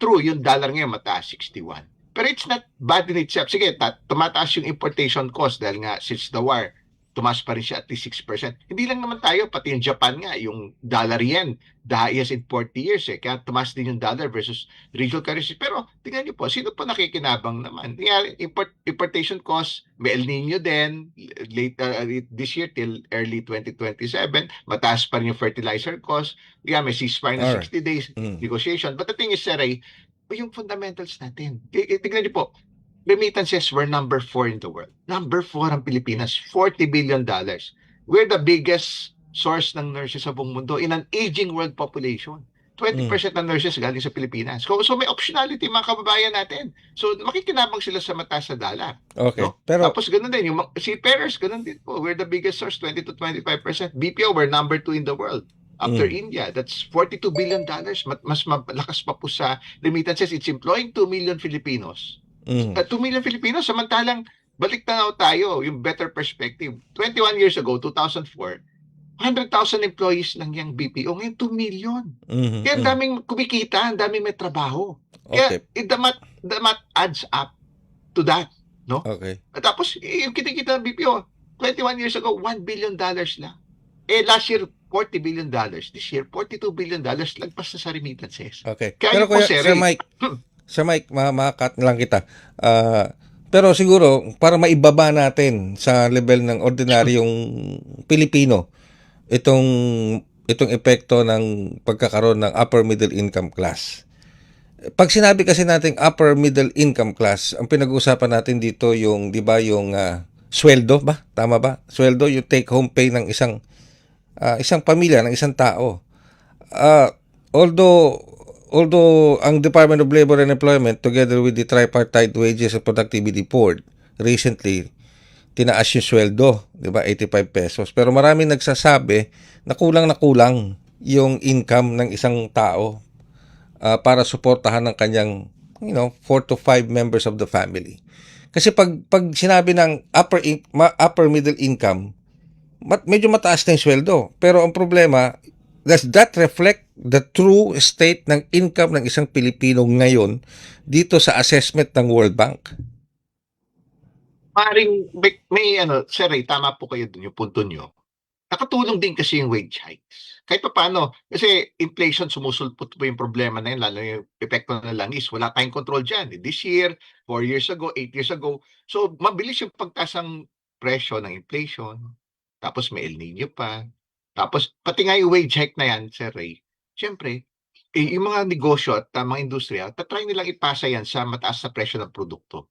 G: true, yung dollar ngayon mataas, 61. Pero it's not bad in itself. Sige, tumataas yung importation cost dahil nga since the war, tumaas pa rin siya at least 6%. Hindi lang naman tayo, pati yung Japan nga, yung dollar yen, the highest in 40 years Kaya tumaas din yung dollar versus regional currency. Pero tingnan niyo po, sino po nakikinabang naman? Importation cost, may El Nino din, late this year till early 2027, mataas pa rin yung fertilizer cost. May ceasefire na 60 days negotiation. But the thing is, Sir Ray, yung fundamentals natin. Tingnan niyo po, remittances were number 4 in the world. Number 4 ang Pilipinas, $40 billion. We're the biggest source ng nurses sa buong mundo in an aging world population. 20% ng nurses galing sa Pilipinas. So may optionality mga kababayan natin. So makikinabang sila sa mataas na dollar.
B: Okay.
G: No?
B: Pero
G: tapos ganun din, yung seafarers, ganun din po. We're the biggest source, 20 to 25%. BPO, we're number 2 in the world. After India, that's $42 billion. Mas malakas pa po sa remittances. It's employing 2 million Filipinos. 2 million Filipinos, samantalang balik na tayo, yung better perspective. 21 years ago, 2004, 100,000 employees lang yung BPO. Ngayon, 2 million. Kaya ang daming kumikita, ang daming may trabaho. Kaya the math adds up to that. No?
B: Okay.
G: At tapos, yung kinikita ng BPO, 21 years ago, $1 billion lang. Last year, $40 billion. This year, $42 billion. Lagpas na sa remittances.
B: Okay.
G: Kaya
B: Pero kuya, Sir Mike, makakat lang kita. Pero siguro, para maibaba natin sa level ng ordinaryong Pilipino, itong epekto ng pagkakaroon ng upper middle income class. Pag sinabi kasi natin upper middle income class, ang pinag-uusapan natin dito yung, di ba, yung sweldo ba? Tama ba? Sweldo, yung take home pay ng isang pamilya, ng isang tao. Although ang Department of Labor and Employment together with the Tripartite Wages and Productivity Board recently tinaas yung sweldo, 'di ba? 85 pesos. Pero maraming nagsasabi na kulang yung income ng isang tao para suportahan ng kanyang 4 to 5 members of the family. Kasi pag sinabi ng upper middle income, medyo mataas na yung sweldo. Pero ang problema, does that reflect the true state ng income ng isang Pilipino ngayon dito sa assessment ng World Bank?
G: Maring may ano, Sir Ray, tama po kayo dun yung punto nyo. Nakatulong din kasi yung wage hikes. Kahit pa paano, kasi inflation sumusulpot po yung problema na yun, lalo yung epekto ng langis. Wala tayong control dyan. This year, 4 years ago, 8 years ago. So, mabilis yung pagtasang presyo ng inflation. Tapos may El Nino pa. Tapos, pati nga yung wage hike na yan, Sir Ray, siyempre, yung mga negosyo at mga industriya, tatry nilang ipasa yan sa mataas na presyo ng produkto.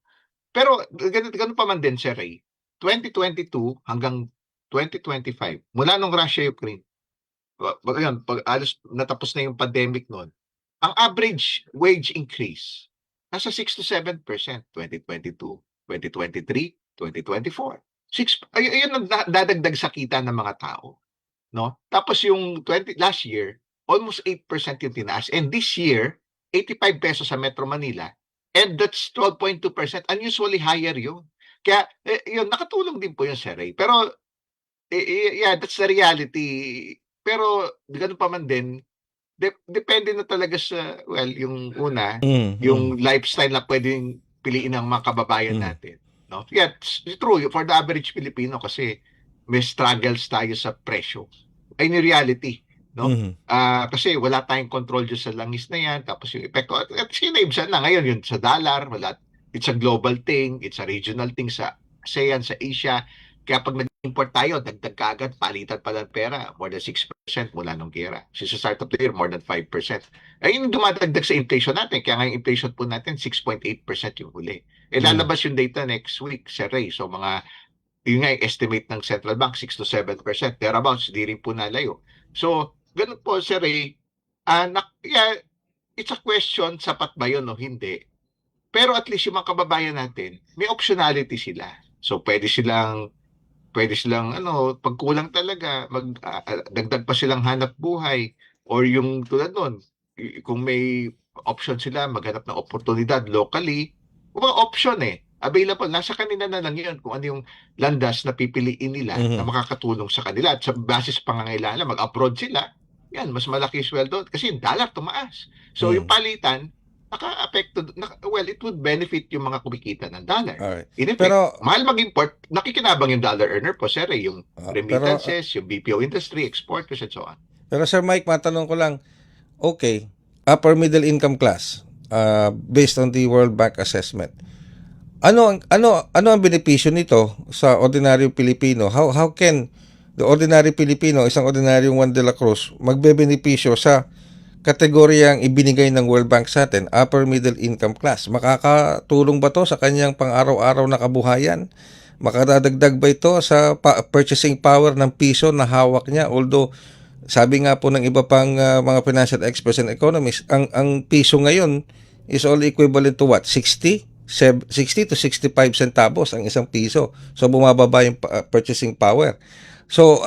G: Pero ganun pa man din, Sir Ray, 2022 hanggang 2025, mula nung Russia-Ukraine, pag alos natapos na yung pandemic noon, ang average wage increase, nasa 6 to 7%, 2022, 2023, 2024. Ayun ang dadagdag sa kita ng mga tao. No? Tapos yung last year, almost 8% yung tinaas. And this year, 85 pesos sa Metro Manila, and that's 12.2%. Unusually higher yun. Kaya, yun, nakatulong din po yun, Sir Ray. Pero, yeah, that's the reality. Pero, ganun pa man din, depende na talaga sa, well, yung una, yung lifestyle na pwedeng piliin ng mga kababayan natin. No? Yeah, it's true. For the average Filipino, kasi may struggles tayo sa presyo. Ay, ni reality. No? Kasi wala tayong control dyan sa langis na yan, tapos yung epekto, at sinabsan na ngayon yun sa dollar, wala, it's a global thing, it's a regional thing sa ASEAN, sa Asia, kaya pag nag-import tayo, dagdag kaagad, palitan pa ng pera, more than 6% mula nung gera. Since the start of the year, more than 5%. Ay, yung dumadagdag sa inflation natin, kaya nga yung inflation po natin, 6.8% yung huli. Lalabas yung data next week, Sir Ray, so mga, yun nga yung estimate ng central bank, 6 to 7%, thereabouts, di rin po nalayo. So, ganun po, Sir Ray, yeah, it's a question, sapat ba yun o hindi? Pero at least yung mga kababayan natin, may optionality sila. So, pwede silang pag kulang talaga, dagdag pa silang hanap buhay, or yung tulad nun, kung may option sila, maghanap ng oportunidad locally, mga option available, nasa kanila na lang yun kung ano yung landas na pipiliin nila na makakatulong sa kanila. At sa basis pangangailangan, mag-abroad sila, yan, mas malaki yung sweldo kasi yung dollar tumaas. So yung palitan, naka-apekto, well, it would benefit yung mga kumikita ng dollar.
B: Alright.
G: In effect,
B: Pero,
G: mahal mag-import, nakikinabang yung dollar earner po, Sir, yung remittances, yung BPO industry, exporters, and so on.
B: pero Sir Mike, matanong ko lang, okay, upper middle income class, based on the World Bank assessment, ano ang benepisyo nito sa ordinaryong Pilipino? How can the ordinary Pilipino, isang ordinaryong Juan de la Cruz, magbebenepisyo sa kategoryang ibinigay ng World Bank sa atin, upper middle income class? Makakatulong ba to sa kanyang pang-araw-araw na kabuhayan? Makadadagdag ba ito sa purchasing power ng piso na hawak niya? Although, sabi nga po ng iba pang mga financial experts and economists, ang piso ngayon is all equivalent to what? 60 to 65 centavos ang isang piso. So, bumababa yung purchasing power. So,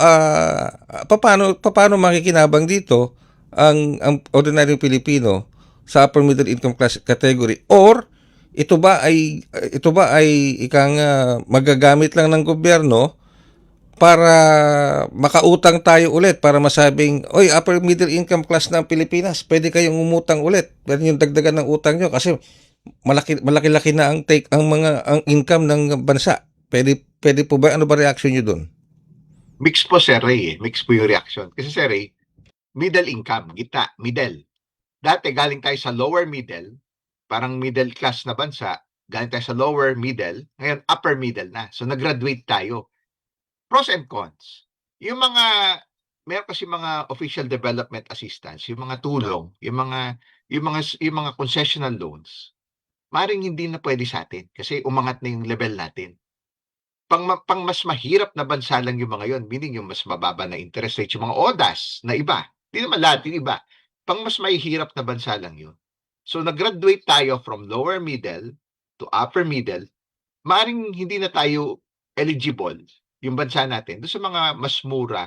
B: paano makikinabang dito ang ordinaryong Pilipino sa upper middle income class category? Or ito ba ay ikang magagamit lang ng gobyerno para makautang tayo ulit, para masabing, oy, upper middle income class ng Pilipinas, pwede kayong umutang ulit. Pwede yung dagdagan ng utang nyo kasi malaki-laki na ang income ng bansa. Pwede po ba? Ano ba reaction nyo doon?
G: Mix po, Sir Ray. Mix po yung reaction. Kasi, Sir Ray, middle income, gitna, middle. Dati galing tayo sa lower middle, parang middle class na bansa, galing tayo sa lower middle, ngayon upper middle na. So nag-graduate tayo. Pros and cons. Yung meron kasi mga official development assistance, yung mga tulong, yung mga concessional loans, maring hindi na pwede sa atin kasi umangat na yung level natin. Pang mas mahirap na bansa lang yung mga yon, meaning yung mas mababa na interest rate, yung mga ODAS na iba. Hindi naman lahat yung iba. Pang mas mahihirap na bansa lang yun. So nag-graduate tayo from lower middle to upper middle, maring hindi na tayo eligible yung bansa natin doon sa mga mas mura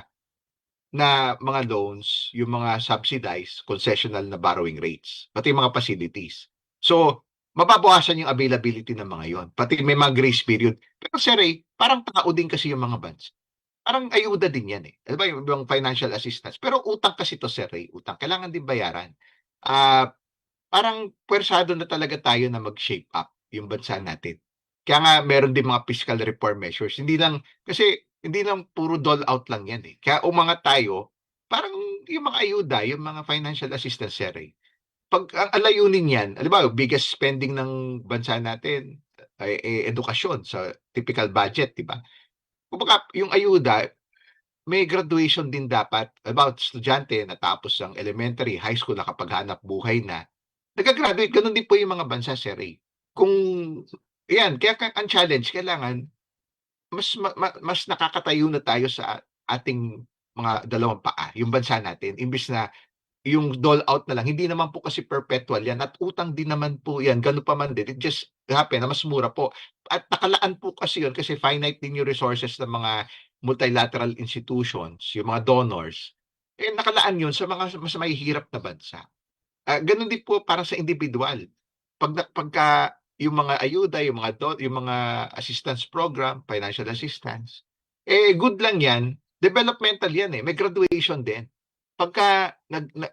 G: na mga loans, yung mga subsidized, concessional na borrowing rates, pati yung mga facilities. So, mababawasan yung availability ng mga yon. Pati may mga grace period. Pero Sir Ray, parang tao din kasi yung mga bansa. parang ayuda din yan, eh. Alam mo yung financial assistance, pero utang kasi 'to, sir, eh, utang kailangan din bayaran. Ah, Parang puwersado na talaga tayo na mag-shape up yung bansa natin. Kaya nga meron din mga fiscal reform measures, hindi lang puro dole out lang yan, eh. Kaya umangat tayo, parang yung mga ayuda, yung mga financial assistance, sir, eh, 'pag ang layunin niyan, halimbawa biggest spending ng bansa natin ay, edukasyon sa typical budget, 'di ba? Kumbaga yung ayuda may graduation din dapat. Halimbawa estudyante natapos ang elementary, high school, nakapaghanap buhay na, nagagraduate. Gano'n din po yung mga bansa, sir, eh. Kung 'yan, kaya ang challenge kailangan mas nakakatayo na tayo sa ating mga dalawang paa, yung bansa natin, imbes na yung dole out na lang. Hindi naman po kasi perpetual 'yan at utang din naman po 'yan, gano'n pa man din, it just happen na mas mura po. At nakalaan po kasi 'yun kasi finite din yung resources ng mga multilateral institutions, yung mga donors, eh, nakalaan 'yun sa mga mas mahihirap na bansa. Gano'n din po para sa individual. Pagka yung mga ayuda, yung mga assistance program, financial assistance, eh, good lang 'yan, developmental 'yan, eh, may graduation din. Pagka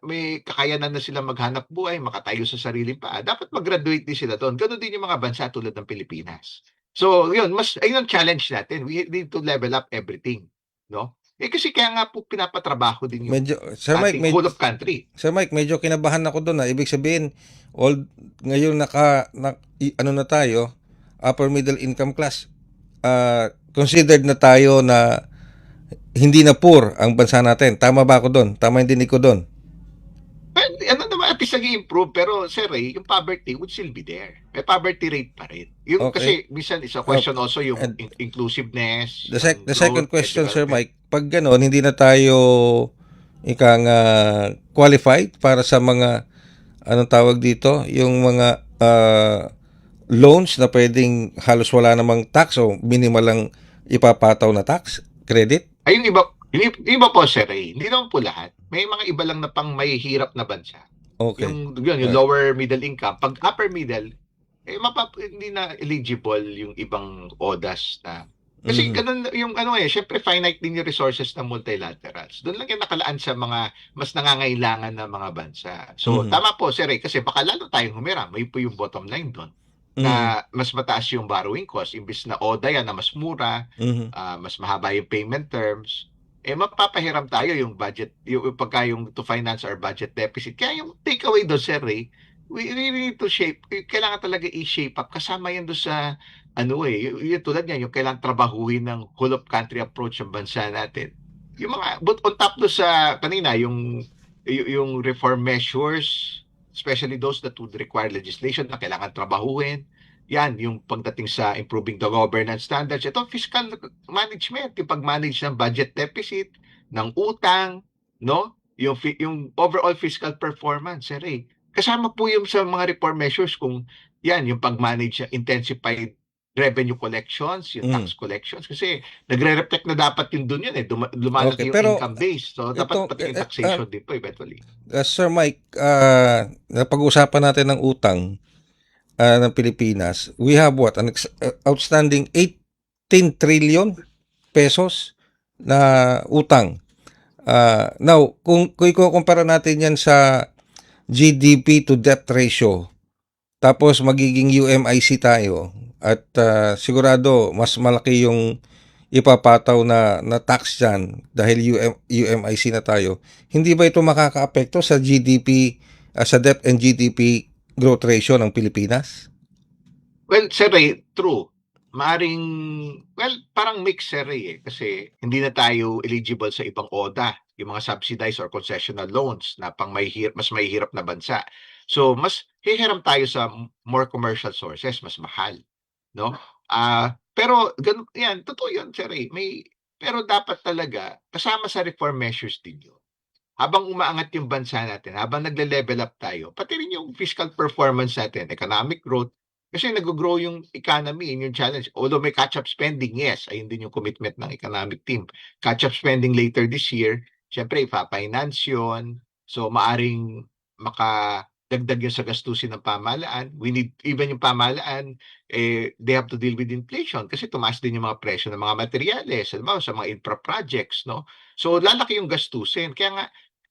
G: may kakayanan na silang maghanap buhay, makatayo sa sariling paa, dapat mag-graduate din sila do'n. Gano'n din yung mga bansa tulad ng Pilipinas. So 'yun, ayun ang challenge natin, we need to level up everything, 'no? Eh, kasi kaya nga po pinapatrabaho din yung ating whole of country.
B: Sir Mike, medyo kinabahan ako doon. Ibig sabihin, ngayon ano na tayo, upper middle income class. Considered na tayo na hindi na poor ang bansa natin. Tama ba ako doon? Tama yung dinig ko doon?
G: Well, ano naman, at least nag-i-improve, pero sir, yung poverty would still be there. May poverty rate pa rin. Yung
B: Okay.
G: kasi minsan is a question also yung
B: And
G: inclusiveness,
B: the
G: ng
B: second
G: growth and
B: question, Sir
G: development.
B: Mike, pag gano'n, hindi na tayo qualified para sa mga, anong tawag dito, yung mga loans na pwedeng halos wala namang tax o minimal lang ipapataw na tax, credit?
G: Ay, yung iba po, sir, hindi naman po lahat. May mga iba lang na pang mahihirap na bansa.
B: Okay.
G: Yung lower middle income. Pag upper middle, hindi na eligible yung ibang ODAs na. Kasi
B: Mhm.
G: ganun yung syempre finite din yung resources ng multilaterals. Doon lang yung nakalaan sa mga mas nangangailangan na mga bansa. So,
B: Mhm.
G: tama po, sir, kasi baka lalo tayong humiram. May po yung bottom line doon
B: Mhm.
G: na mas mataas yung borrowing cost imbes na ODA yan na mas mura,
B: Mhm.
G: mas mahaba yung payment terms, eh mapapahiram tayo yung budget, yung pagka yung to finance our budget deficit. Kaya yung takeaway doon, sir, we need to kailangan talaga i-shape up. Kasama yan doon sa, yung tulad niyan, yung kailangan trabahuhin ng whole of country approach ng bansa natin. Yung mga, but on top doon sa, kanina, yung reform measures, especially those that would require legislation na kailangan trabahuhin. Yan, yung pagdating sa improving the governance standards. Ito, fiscal management, yung pag-manage ng budget deficit, ng utang, no? Yung overall fiscal performance, sir, eh. Kasama po yung sa mga reform measures kung yan, yung pag-manage ng intensified revenue collections, yung tax collections. Kasi nagre-reflect na dapat yun dun yun, eh. Lumalaki
B: Okay,
G: yung
B: pero
G: income base. So, dapat pati yung taxation din po eventually.
B: Sir Mike, napag-usapan natin ng utang ng Pilipinas. We have what? An outstanding 18 trillion pesos na utang. Now, kung ikukumpara natin yan sa GDP to debt ratio, tapos magiging UMIC tayo, at sigurado mas malaki yung ipapataw na tax dyan dahil UMIC na tayo. Hindi ba ito makakaapekto sa GDP, sa debt and GDP growth ratio ng Pilipinas?
G: Well, sir, true. Parang mix, sir, kasi hindi na tayo eligible sa ibang ODA, yung mga subsidized or concessional loans na mas mahihirap na bansa. So, mas hihiram tayo sa more commercial sources, mas mahal, no? Pero yan, totoo yun, sir, pero dapat talaga kasama sa reform measures din yun. Habang umaangat yung bansa natin, habang nagle-level up tayo, pati rin yung fiscal performance natin, economic growth, kasi nag-grow yung economy, yun yung challenge. Although may catch-up spending, yes, ayun din yung commitment ng economic team. Catch-up spending later this year, syempre ipa-finance yun. So maaring dagdag yun sa gastusin ng pamahalaan. We need, even yung pamahalaan, they have to deal with inflation kasi tumaas din yung mga presyo ng mga materyales, alam mo, sa mga infra projects, no? So, lalaki yung gastusin. Kaya nga,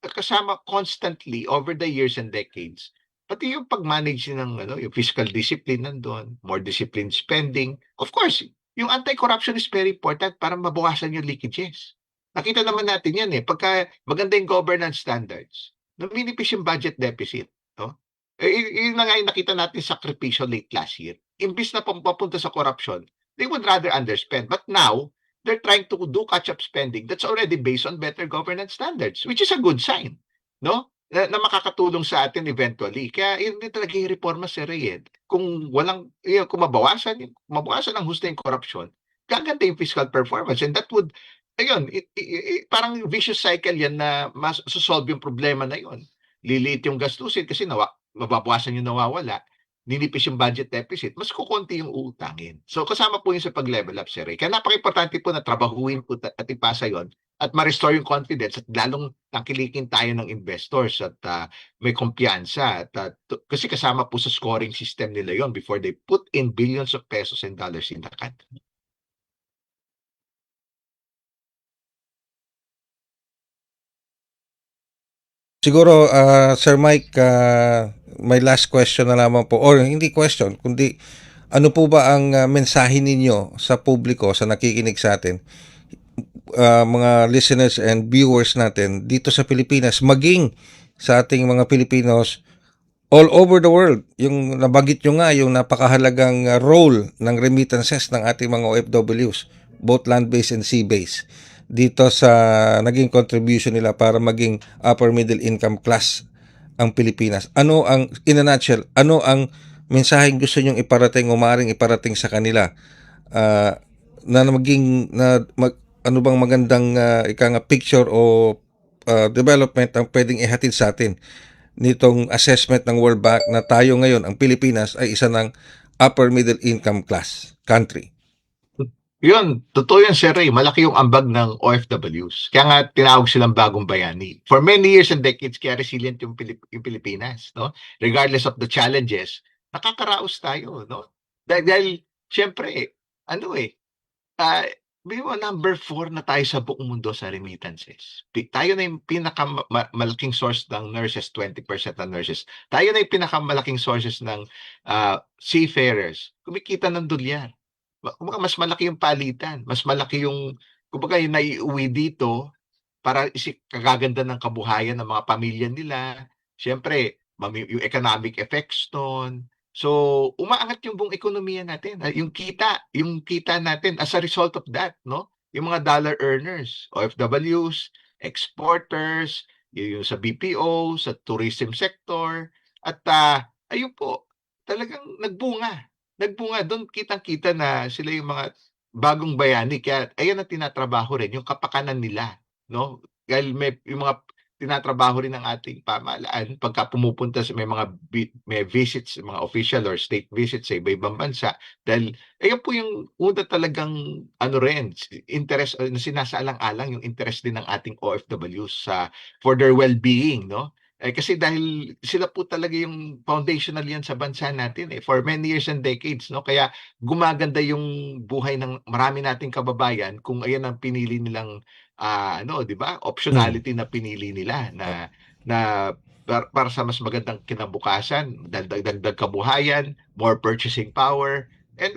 G: kasama constantly over the years and decades, pati yung pag-manage ng yung fiscal discipline nandun, more disciplined spending. Of course, yung anti-corruption is very important para mabawasan yung leakages. Nakita naman natin yan pagka maganda yung governance standards, numinipis yung budget deficit, no? Yun na nga yung nakita natin sakripisyo late last year. Imbis na papunta sa corruption, they would rather underspend. But now, they're trying to do catch-up spending that's already based on better governance standards, which is a good sign, no? Na makakatulong sa atin eventually. Kaya yun din talaga yung reforma, Sir Ray. Kung kung mabawasan ang husto yung corruption, gaganda yung fiscal performance, and that would, ayun, parang vicious cycle yan na solve yung problema na yun. Liliit yung gastusin kasi mababawasan yung nawawala, ninipis yung budget deficit, mas kukunti yung uutangin. So kasama po yun sa pag-level up, Sir Ray. Kaya napaka-importante po na trabahuin po at ipasa yon at ma-restore yung confidence at lalong tangkilikin tayo ng investors at may kumpiyansa. Kasi kasama po sa scoring system nila yon before they put in billions of pesos and dollars in the country.
B: Siguro, Sir Mike, may last question na lamang po, or hindi question, kundi ano po ba ang mensahe ninyo sa publiko, sa nakikinig sa atin, mga listeners and viewers natin dito sa Pilipinas, maging sa ating mga Pilipinos all over the world? Yung nabanggit nyo nga, yung napakahalagang role ng remittances ng ating mga OFWs, both land-based and sea-based, dito sa naging contribution nila para maging upper middle income class ang Pilipinas. In a nutshell, ano ang mensaheng gusto nyong iparating o maaaring iparating sa kanila na maging ano bang magandang picture o development ang pwedeng ihatid sa atin nitong assessment ng World Bank na tayo ngayon, ang Pilipinas, ay isa ng upper middle income class country?
G: Yun, totoo yan, Sir Ray. Malaki yung ambag ng OFWs. Kaya nga tinawag silang bagong bayani. For many years and decades, kaya resilient yung Pilipinas, no? Regardless of the challenges, nakakaraos tayo, no? Dahil syempre, number 4 na tayo sa buong mundo sa remittances. Tayo na yung pinakamalaking source ng nurses, 20% ng nurses. Tayo na yung pinakamalaking sources ng seafarers. Kumikita ng dolyar. Mas malaki yung palitan, mas malaki yung naiuwi dito para kagaganda ng kabuhayan ng mga pamilya nila. Siyempre, yung economic effects nun. So, umaangat yung buong ekonomiya natin. Yung kita natin as a result of that, no? Yung mga dollar earners, OFWs, exporters, yung sa BPO, sa tourism sector, at ayun po, talagang nagbunga doon, kitang-kita na sila yung mga bagong bayani. Kaya ayan ang tinatrabaho rin, yung kapakanan nila, no? Dahil yung mga tinatrabaho rin ng ating pamahalaan pagka pumupunta sa may visits, mga official or state visits sa iba-ibang bansa. Dahil ayan po yung una talagang interest, na sinasaalang-alang yung interest din ng ating OFWs for their well-being, no? Kasi dahil sila po talaga yung foundational yan sa bansa natin for many years and decades, no? Kaya gumaganda yung buhay ng marami nating kababayan kung ayan ang pinili nilang 'di ba? Optionality na pinili nila na para sa mas magandang kinabukasan, dagdag kabuhayan, more purchasing power, and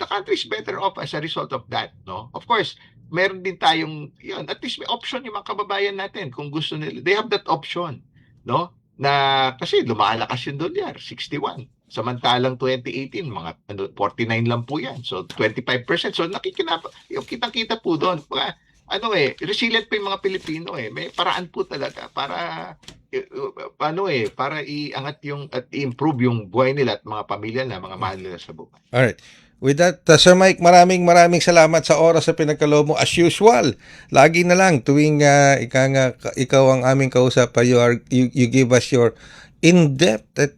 G: the country is better off as a result of that, no? Of course, meron din tayong at least may option yung mga kababayan natin kung gusto nila. They have that option, no? Na kasi lumalakas yung dolyar, 61. Samantalang 2018, mga 49 lang po yan. So 25%. So yung kitang-kita po doon. Resilient pa yung mga Pilipino May paraan po talaga para para iangat at i-improve yung buhay nila at mga pamilya na mga mahal nila sa buhay.
B: Alright. With that, Sir Mike, maraming salamat sa oras sa pinagkaloob mo. As usual, lagi na lang tuwing ikaw ang aming kausap, you give us your in-depth at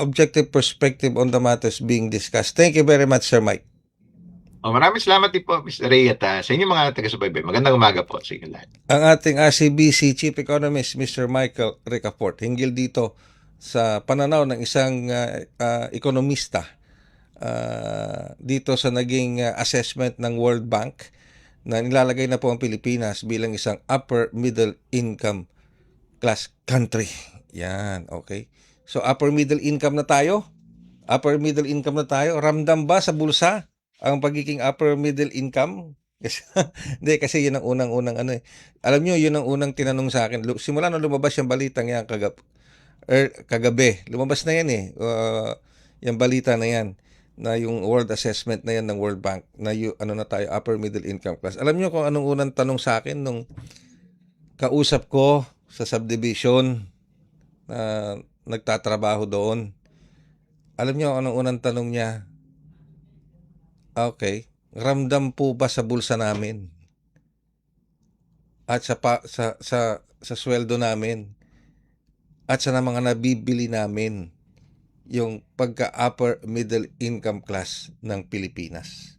B: objective perspective on the matters being discussed. Thank you very much, Sir Mike.
G: Maraming salamat din po, Mr. Ray, at sa inyo mga taga-subaybay. Magandang umaga po sa inyo lahat.
B: Ang ating RCBC Chief Economist, Mr. Michael Ricafort, hinggil dito sa pananaw ng isang ekonomista dito sa naging assessment ng World Bank na nilalagay na po ang Pilipinas bilang isang upper middle income class country. Yan, okay. So upper middle income na tayo? Upper middle income na tayo? Ramdam ba sa bulsa ang pagiging upper middle income? Hindi, kasi yun ang unang-unang ano eh. Alam nyo, yun ang unang tinanong sa akin. Simula nung lumabas yung balitang yan kagabi. Lumabas na yan eh. Yung balita na yan. Na yung world assessment na yan ng World Bank. Na ano na tayo, upper middle income class. Alam nyo kung anong unang tanong sa akin nung kausap ko sa subdivision na nagtatrabaho doon. Alam nyo anong unang tanong niya? Okay. Ramdam po ba sa bulsa namin? At sa sweldo namin? At sa mga nabibili namin yung pagka-upper middle income class ng Pilipinas?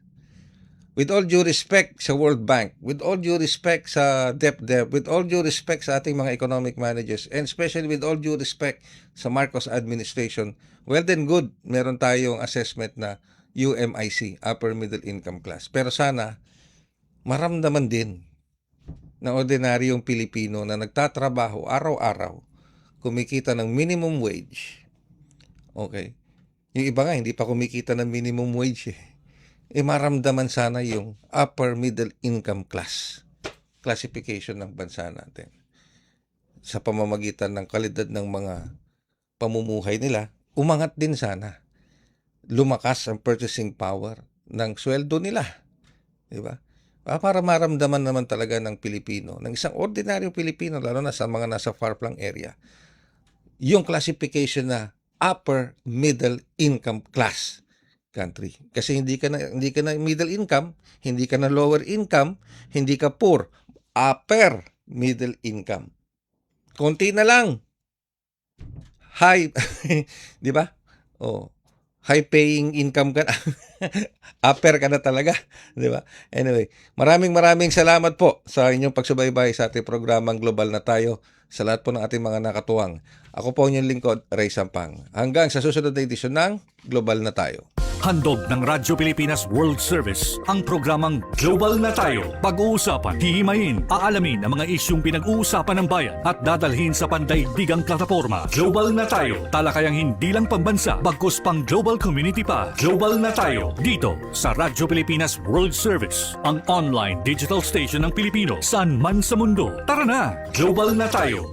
B: With all due respect sa World Bank, with all due respect sa DepEd, with all due respect sa ating mga economic managers, and especially with all due respect sa Marcos administration, well then good, meron tayong assessment na UMIC, upper middle income class. Pero sana, maramdaman din ng ordinaryong Pilipino na nagtatrabaho araw-araw, kumikita ng minimum wage. Okay. Yung iba nga, hindi pa kumikita ng minimum wage eh. Maramdaman sana yung upper middle income class classification ng bansa natin. Sa pamamagitan ng kalidad ng mga pamumuhay nila, umangat din sana. Lumakas ang purchasing power ng sweldo nila. Diba? Para maramdaman naman talaga ng Pilipino, ng isang ordinaryong Pilipino, lalo na sa mga nasa far-flung area, yung classification na upper middle income class country. Kasi hindi ka na middle income, hindi ka na lower income, hindi ka poor, upper middle income. Konti na lang. High, di ba? Oh, high paying income ka na. Upper ka na talaga, di ba? Anyway, maraming salamat po sa inyong pagsubaybay sa ating programang Global na Tayo, sa lahat po ng ating mga nakatuwang. Ako po ang inyong lingkod, Ray Sampang. Hanggang sa susunod na edisyon ng Global na Tayo.
A: Handog ng Radyo Pilipinas World Service ang programang Global na Tayo. Pag-uusapan, hihimayin, aalamin ang mga isyung pinag-uusapan ng bayan at dadalhin sa pandaigdigang plataforma. Global na Tayo, talakayang hindi lang pambansa, bagkus pang global community pa. Global na Tayo, dito sa Radyo Pilipinas World Service, ang online digital station ng Pilipino, saan man sa mundo. Tara na, Global na Tayo.